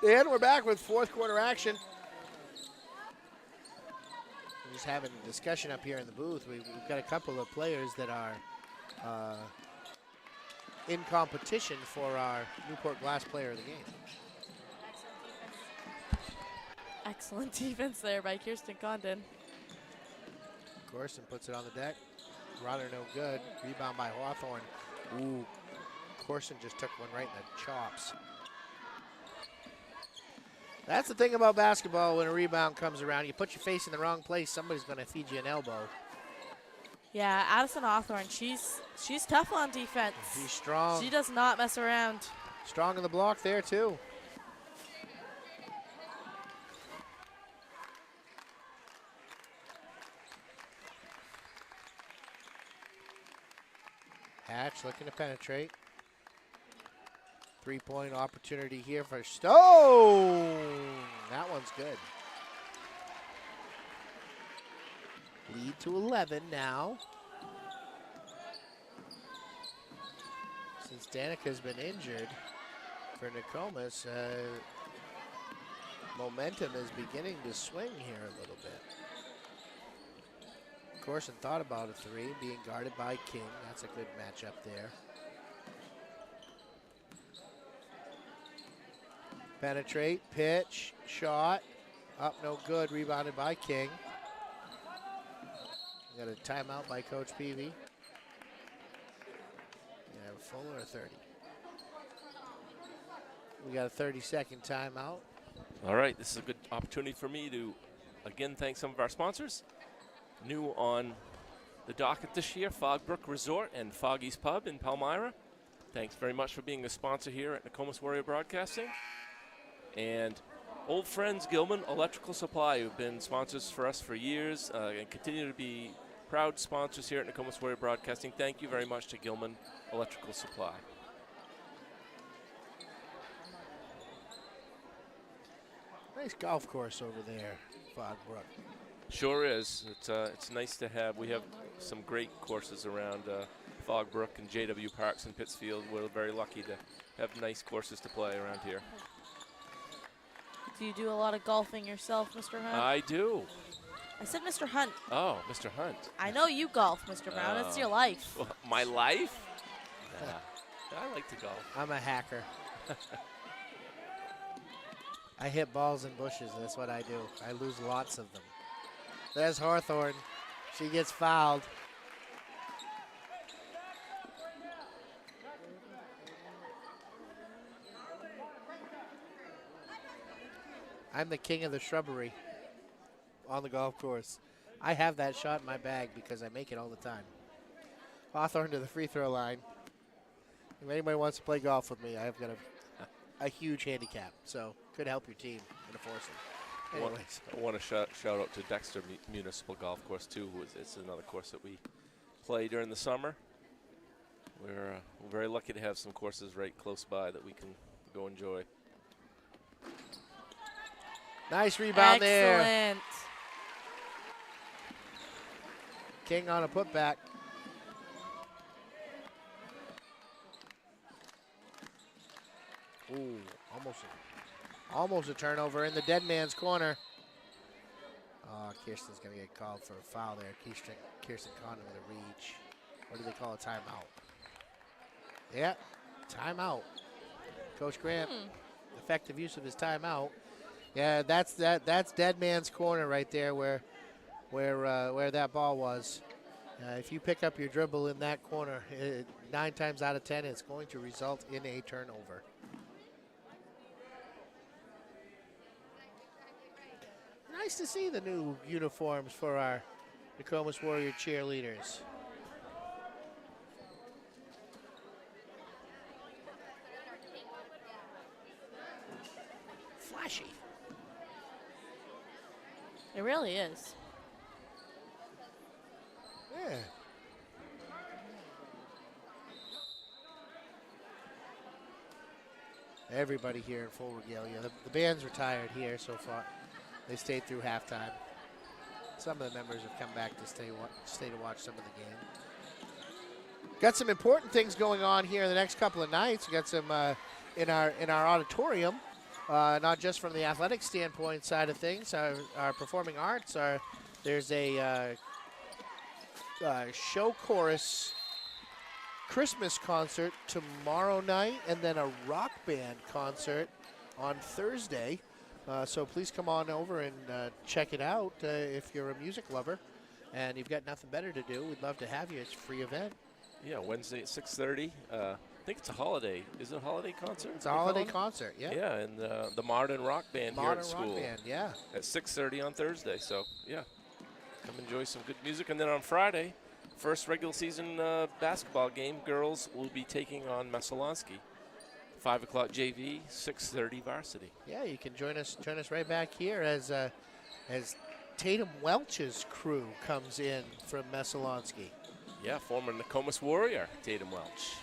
And we're back with fourth quarter action. We're just having a discussion up here in the booth. We've got a couple of players that are in competition for our Newport Glass Player of the Game. excellent defense there by Kirsten Condon. Corson puts it on the deck. Runner no good. Rebound by Hawthorne. Ooh, Corson just took one right in the chops. That's the thing about basketball when a rebound comes around. You put your face in the wrong place, somebody's going to feed you an elbow. Yeah, Addison Hawthorne, she's tough on defense. She's strong. She does not mess around. Strong in the block there, too. Hatch looking to penetrate. Three-point opportunity here for Stone. That one's good. Lead to 11 now. Since Danica's been injured for Nokomis, momentum is beginning to swing here a little bit. Corson thought about a three, being guarded by King. That's a good matchup there. Penetrate, pitch, shot. Up, no good. Rebounded by King. We got a timeout by Coach Peavy. Yeah, full or 30? We got a 30-second timeout. All right, this is a good opportunity for me to, again, thank some of our sponsors. New on the docket this year, Fogbrook Resort and Foggy's Pub in Palmyra. Thanks very much for being a sponsor here at Nokomis Warrior Broadcasting. And old friends Gilman Electrical Supply, who've been sponsors for us for years and continue to be proud sponsors here at Nokomis Warrior Broadcasting. Thank you very much to Gilman Electrical Supply. Nice golf course over there, Fogbrook. Sure is. It's nice to have. We have some great courses around Fogbrook and JW Parks in Pittsfield. We're very lucky to have nice courses to play around here. Do you do a lot of golfing yourself, Mr. Hunt? I do. I said Mr. Hunt. Oh, Mr. Hunt. I know you golf, Mr. Brown. It's your life. Well, my life? I like to golf. I'm a hacker. I hit balls in bushes. That's what I do. I lose lots of them. There's Hawthorne. She gets fouled. I'm the king of the shrubbery on the golf course. I have that shot in my bag because I make it all the time. Hawthorne to the free throw line. If anybody wants to play golf with me, I've got a huge handicap, so could help your team in a foursome. Anyways. I want to shout out to Dexter Municipal Golf Course, too. It's another course that we play during the summer. We're very lucky to have some courses right close by that we can go enjoy. Nice rebound there. Excellent. King on a putback. Ooh, almost a turnover in the dead man's corner. Oh, Kirsten's going to get called for a foul there. Kirsten Condon with a reach. What do they call a timeout? Yeah, timeout. Coach Grant, effective use of his timeout. Yeah, that's dead man's corner right there where that ball was. If you pick up your dribble in that corner, 9 times out of 10, it's going to result in a turnover. Nice to see the new uniforms for our Nokomis Warrior cheerleaders. Flashy. It really is. Yeah. Everybody here in full regalia. The band's retired here so far. They stayed through halftime. Some of the members have come back to stay to watch some of the game. Got some important things going on here in the next couple of nights. We got some in our auditorium, not just from the athletic standpoint side of things. Our performing arts are. There's a show chorus Christmas concert tomorrow night, and then a rock band concert on Thursday. So please come on over and check it out if you're a music lover and you've got nothing better to do. We'd love to have you. It's a free event. Yeah, Wednesday at 6:30. I think it's a holiday. Is it a holiday concert? It's a holiday concert, yeah. Yeah, and the Modern Rock Band here at school. Modern Rock Band, yeah. At 6:30 on Thursday. So, yeah, come enjoy some good music. And then on Friday, first regular season basketball game, girls will be taking on Messalonski. 5 o'clock JV, 6:30 varsity. Yeah, you can join us right back here as Tatum Welch's crew comes in from Messalonski. Yeah, former Nokomis Warrior, Tatum Welch.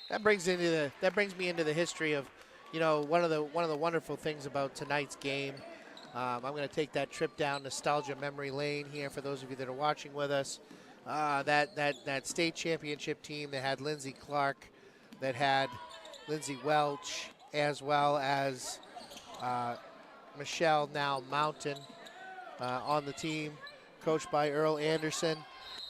That brings me into the history of, one of the wonderful things about tonight's game. I'm going to take that trip down nostalgia memory lane here for those of you that are watching with us. That state championship team that had Lindsay Clark, that had Lindsay Welch, as well as Michelle now Mountain on the team, coached by Earl Anderson.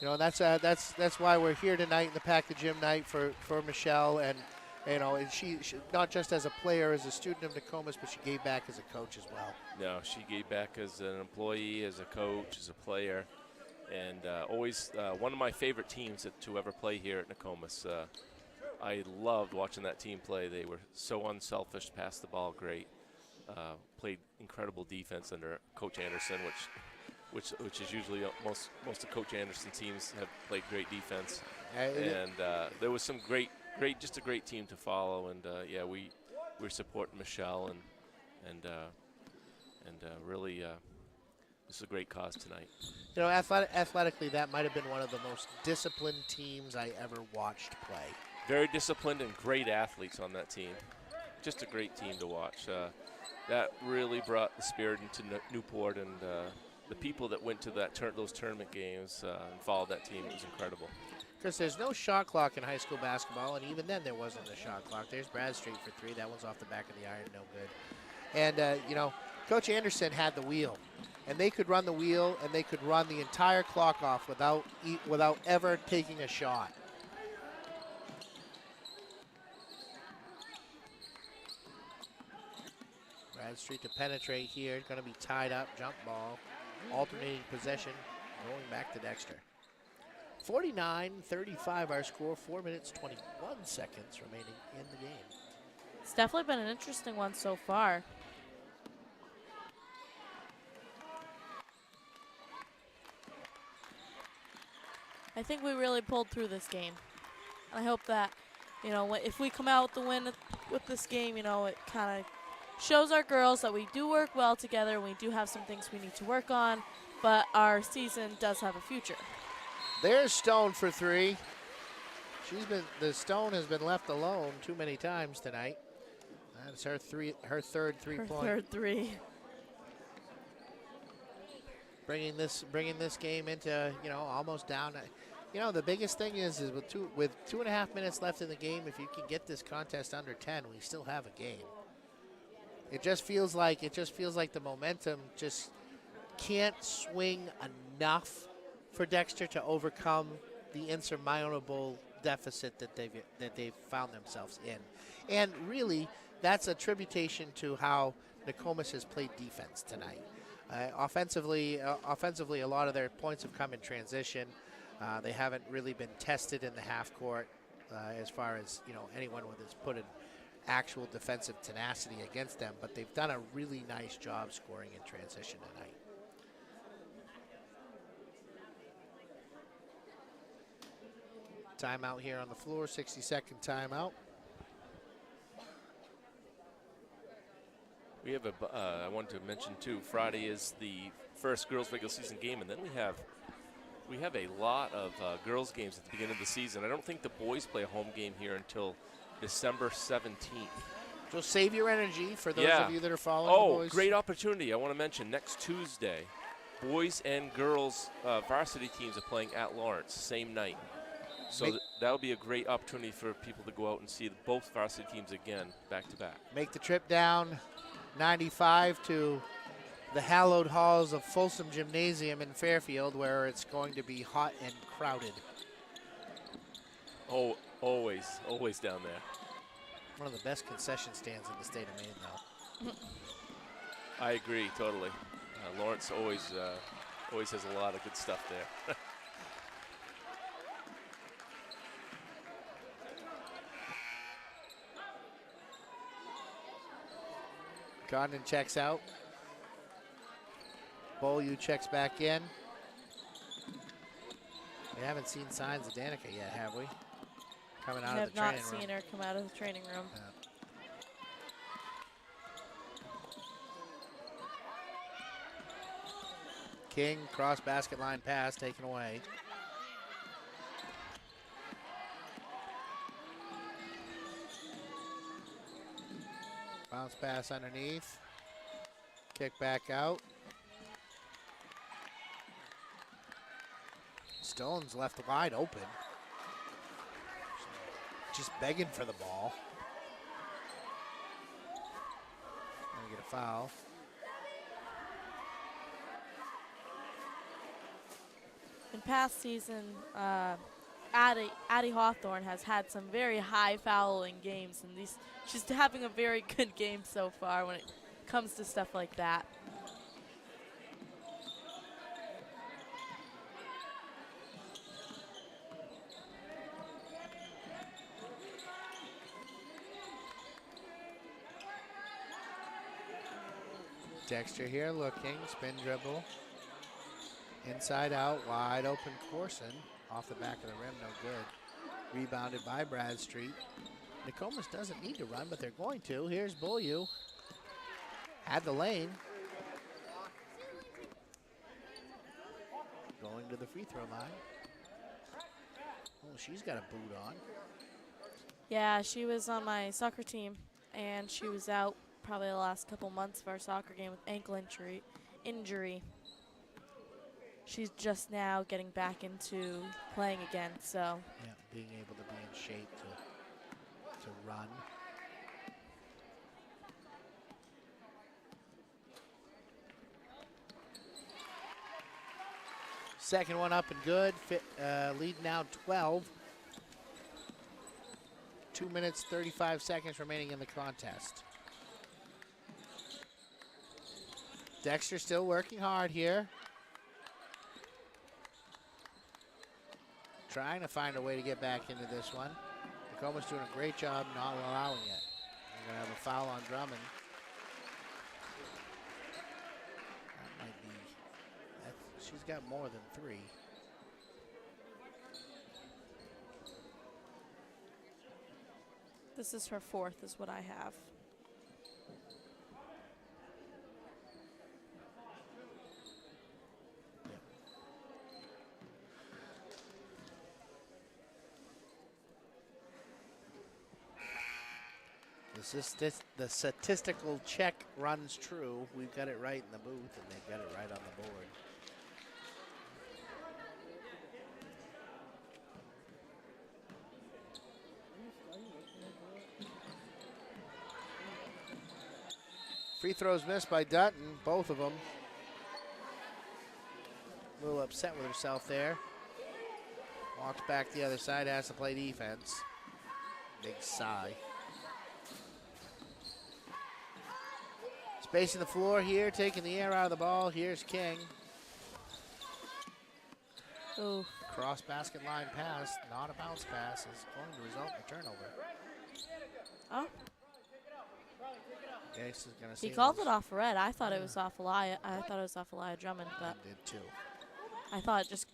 That's why we're here tonight in the Pack the Gym night for Michelle, and she not just as a player, as a student of Nokomis, but she gave back as a coach as well. No, she gave back as an employee, as a coach, as a player. And always one of my favorite teams to ever play here at Nokomis. I loved watching that team play. They were so unselfish, passed the ball great, played incredible defense under Coach Anderson, which is usually most of Coach Anderson teams have played great defense. And there was some just a great team to follow. And yeah, we're supporting Michelle and really. This is a great cause tonight. Athletically, that might have been one of the most disciplined teams I ever watched play. Very disciplined and great athletes on that team. just a great team to watch. That really brought the spirit into Newport, and the people that went to those tournament games and followed that team, it was incredible. Because there's no shot clock in high school basketball, and even then there wasn't a shot clock. There's Bradstreet for three. That one's off the back of the iron, no good. And, you know, Coach Anderson had the wheel, and they could run the wheel, and they could run the entire clock off without ever taking a shot. Bradstreet to penetrate here. Going to be tied up, jump ball, alternating possession, going back to Dexter. 49-35 our score, 4 minutes, 21 seconds remaining in the game. It's definitely been an interesting one so far. I think we really pulled through this game. I hope that, you know, if we come out with the win with this game, you know, it kind of shows our girls that we do work well together. We do have some things we need to work on, but our season does have a future. There's Stone for three. The Stone has been left alone too many times tonight. That's her third three-point. Third three. Bringing this game into, you know, almost down. You know, the biggest thing is with 2.5 minutes left in the game, if you can get this contest under 10, we still have a game. It just feels like the momentum just can't swing enough for Dexter to overcome the insurmountable deficit that they've found themselves in. And really, that's a tributation to how Nokomis has played defense tonight. Offensively, a lot of their points have come in transition. They haven't really been tested in the half court as far as, you know, anyone with has put an actual defensive tenacity against them, but they've done a really nice job scoring in transition tonight. Timeout here on the floor, 60-second timeout. We have I wanted to mention too, Friday is the first girls regular season game, and then we have a lot of girls games at the beginning of the season. I don't think the boys play a home game here until December 17th. So save your energy for those of you that are following the boys. Great opportunity. I want to mention next Tuesday, boys and girls varsity teams are playing at Lawrence, same night. So that'll be a great opportunity for people to go out and see both varsity teams again, back to back. Make the trip down 95 to the hallowed halls of Folsom Gymnasium in Fairfield, where it's going to be hot and crowded. Oh, always down there. One of the best concession stands in the state of Maine, though. I agree totally. Lawrence always has a lot of good stuff there. Condon checks out. Beaulieu checks back in. We haven't seen signs of Danica yet, have we? Coming out of the training room. We have not seen her come out of the training room. Yeah. King, cross basket line pass taken away. Bounce pass underneath. Kick back out. Stone's left wide open. Just begging for the ball. Gonna get a foul. In past season, Addie Hawthorne has had some very high fouling games, and she's having a very good game so far when it comes to stuff like that. Dexter here looking, spin dribble. Inside out, wide open Corson. Off the back of the rim, no good. Rebounded by Bradstreet. Nokomis doesn't need to run, but they're going to. Here's Beaulieu. Had the lane. Going to the free throw line. Oh, she's got a boot on. Yeah, she was on my soccer team and she was out probably the last couple months of our soccer game with ankle injury. She's just now getting back into playing again, so. Yeah, being able to be in shape to run. Second one up and good. Lead now 12. 2 minutes, 35 seconds remaining in the contest. Dexter still working hard here. Trying to find a way to get back into this one. Nokomis doing a great job not allowing it. We're going to have a foul on Drummond. That might be, she's got more than 3. This is her 4th, is what I have. The statistical check runs true. We've got it right in the booth, and they've got it right on the board. Free throws missed by Dutton, both of them. A little upset with herself there. Walks back the other side, has to play defense. Big sigh. Spacing the floor here, taking the air out of the ball. Here's King. Ooh. Cross basket line pass, not a bounce pass, is going to result in a turnover. Oh. Gates is gonna He see called those. it off red. I thought it was off Elia. I thought it was off Elia Drummond, but I did too. I thought it just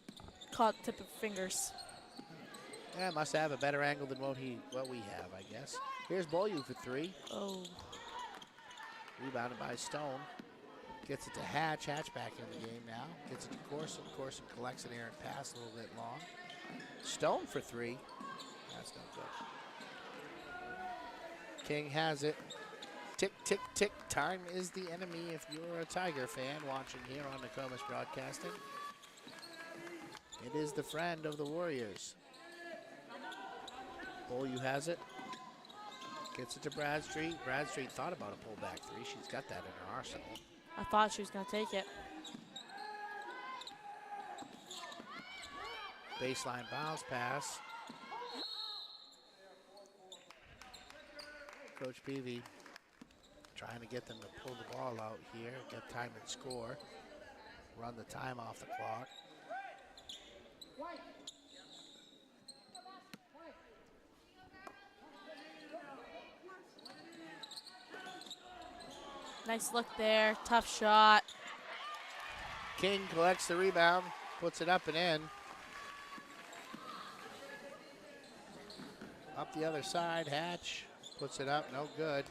caught tip of fingers. Yeah, must have a better angle than what we have, I guess. Here's Beaulieu for 3. Oh. Rebounded by Stone. Gets it to Hatch. Hatch back in the game now. Gets it to Corson. Corson collects an errant pass a little bit long. Stone for 3. That's no good. King has it. Tick, tick, tick. Time is the enemy if you're a Tiger fan watching here on Nokomis Broadcasting. It is the friend of the Warriors. Beaulieu has it. Gets it to Bradstreet. Bradstreet thought about a pullback 3. She's got that in her arsenal. I thought she was going to take it. Baseline bounce pass. Coach Peavy trying to get them to pull the ball out here, get time and score. Run the time off the clock. Nice look there. Tough shot. King collects the rebound, puts it up and in. Up the other side, Hatch puts it up, no good.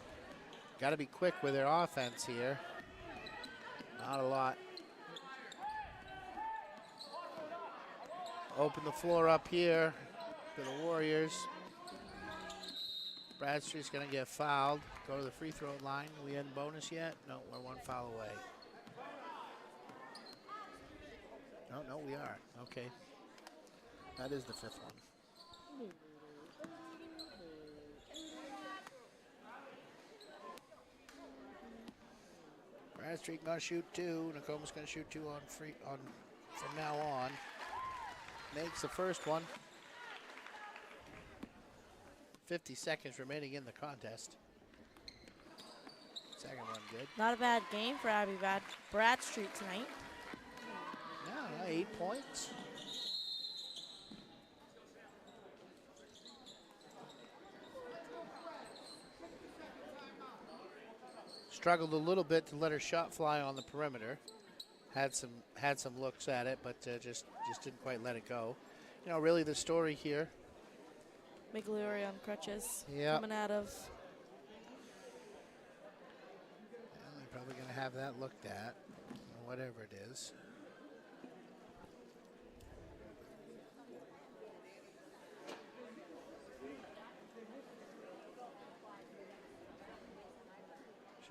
Got to be quick with their offense here. Not a lot. Open the floor up here for the Warriors. Bradstreet's going to get fouled. Go to the free throw line. We in bonus yet? No, we're 1 foul away. No, we are. Okay. That is the 5th one. Bradstreet going to shoot 2. Nokomis going to shoot 2 from now on. Makes the first one. 50 seconds remaining in the contest. Second one good. Not a bad game for Abby Bradstreet tonight. Yeah, 8 points. Struggled a little bit to let her shot fly on the perimeter. Had some looks at it, but just didn't quite let it go. You know, really the story here. Migliori on crutches. Yep. Coming out of. Well, they're probably going to have that looked at, whatever it is.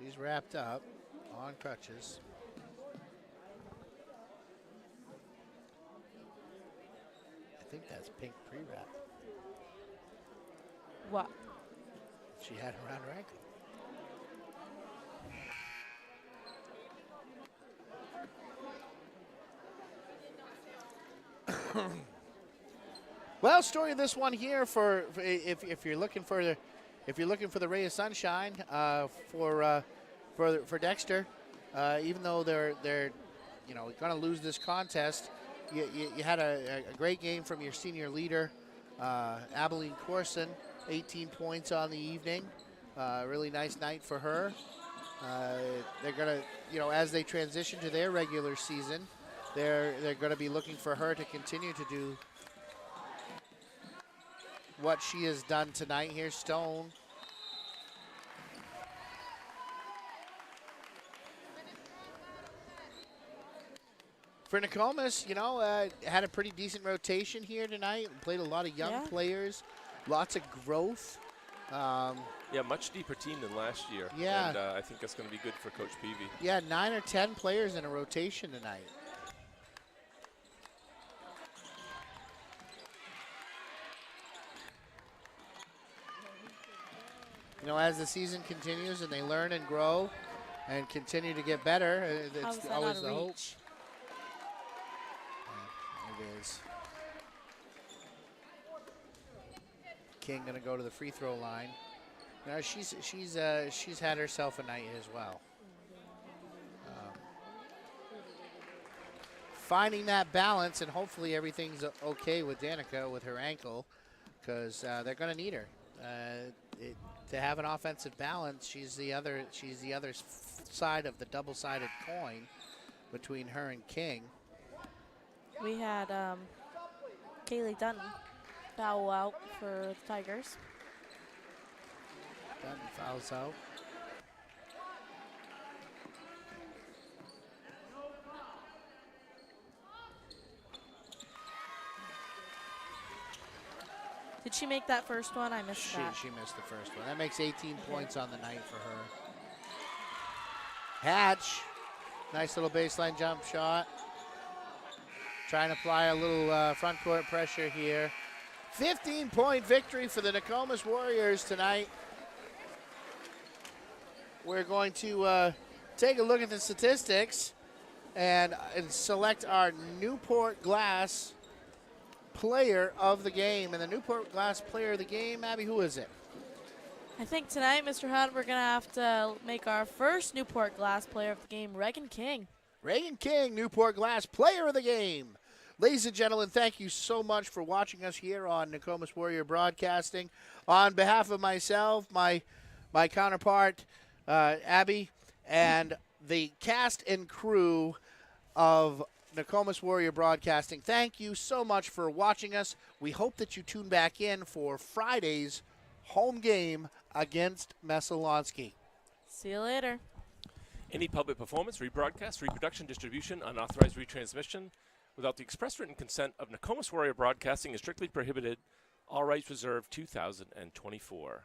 She's wrapped up on crutches. I think that's pink pre-wrap. What? She had around her ankle. Well, story of this one here for if you're looking for the ray of sunshine for Dexter, even though they're going to lose this contest, you had a great game from your senior leader, Abilene Corson, 18 points on the evening. Really nice night for her. They're going to, as they transition to their regular season, they're going to be looking for her to continue to do what she has done tonight. Here's Stone. For Nokomis, had a pretty decent rotation here tonight. Played a lot of young players, lots of growth. Yeah, much deeper team than last year. Yeah. And I think that's going to be good for Coach Peavy. Yeah, 9 or 10 players in a rotation tonight. As the season continues and they learn and grow and continue to get better, it's always the hope. Yeah, it is. King going to go to the free throw line. Now she's had herself a night as well. Finding that balance, and hopefully everything's okay with Danica with her ankle, because they're going to need her. To have an offensive balance, she's the other side of the double-sided coin between her and King. We had Kaylee Dunn foul out for the Tigers. Dunn fouls out. Did she make that first one? I missed that. She missed the first one. That makes 18 points on the night for her. Hatch, nice little baseline jump shot. Trying to apply a little front court pressure here. 15-point victory for the Nokomis Warriors tonight. We're going to take a look at the statistics and select our Newport Glass player of the game. And the Newport Glass player of the game, Abby, who is it? I think tonight, Mr. Hunt, we're going to have to make our first Newport Glass player of the game, Reagan King. Reagan King, Newport Glass player of the game. Ladies and gentlemen, thank you so much for watching us here on Nokomis Warrior Broadcasting. On behalf of myself, my counterpart, Abby, and the cast and crew of Nokomis Warrior Broadcasting, thank you so much for watching us. We hope that you tune back in for Friday's home game against Messalonsky. See you later. Any public performance, rebroadcast, reproduction, distribution, unauthorized retransmission without the express written consent of Nokomis Warrior Broadcasting is strictly prohibited. All rights reserved. 2024.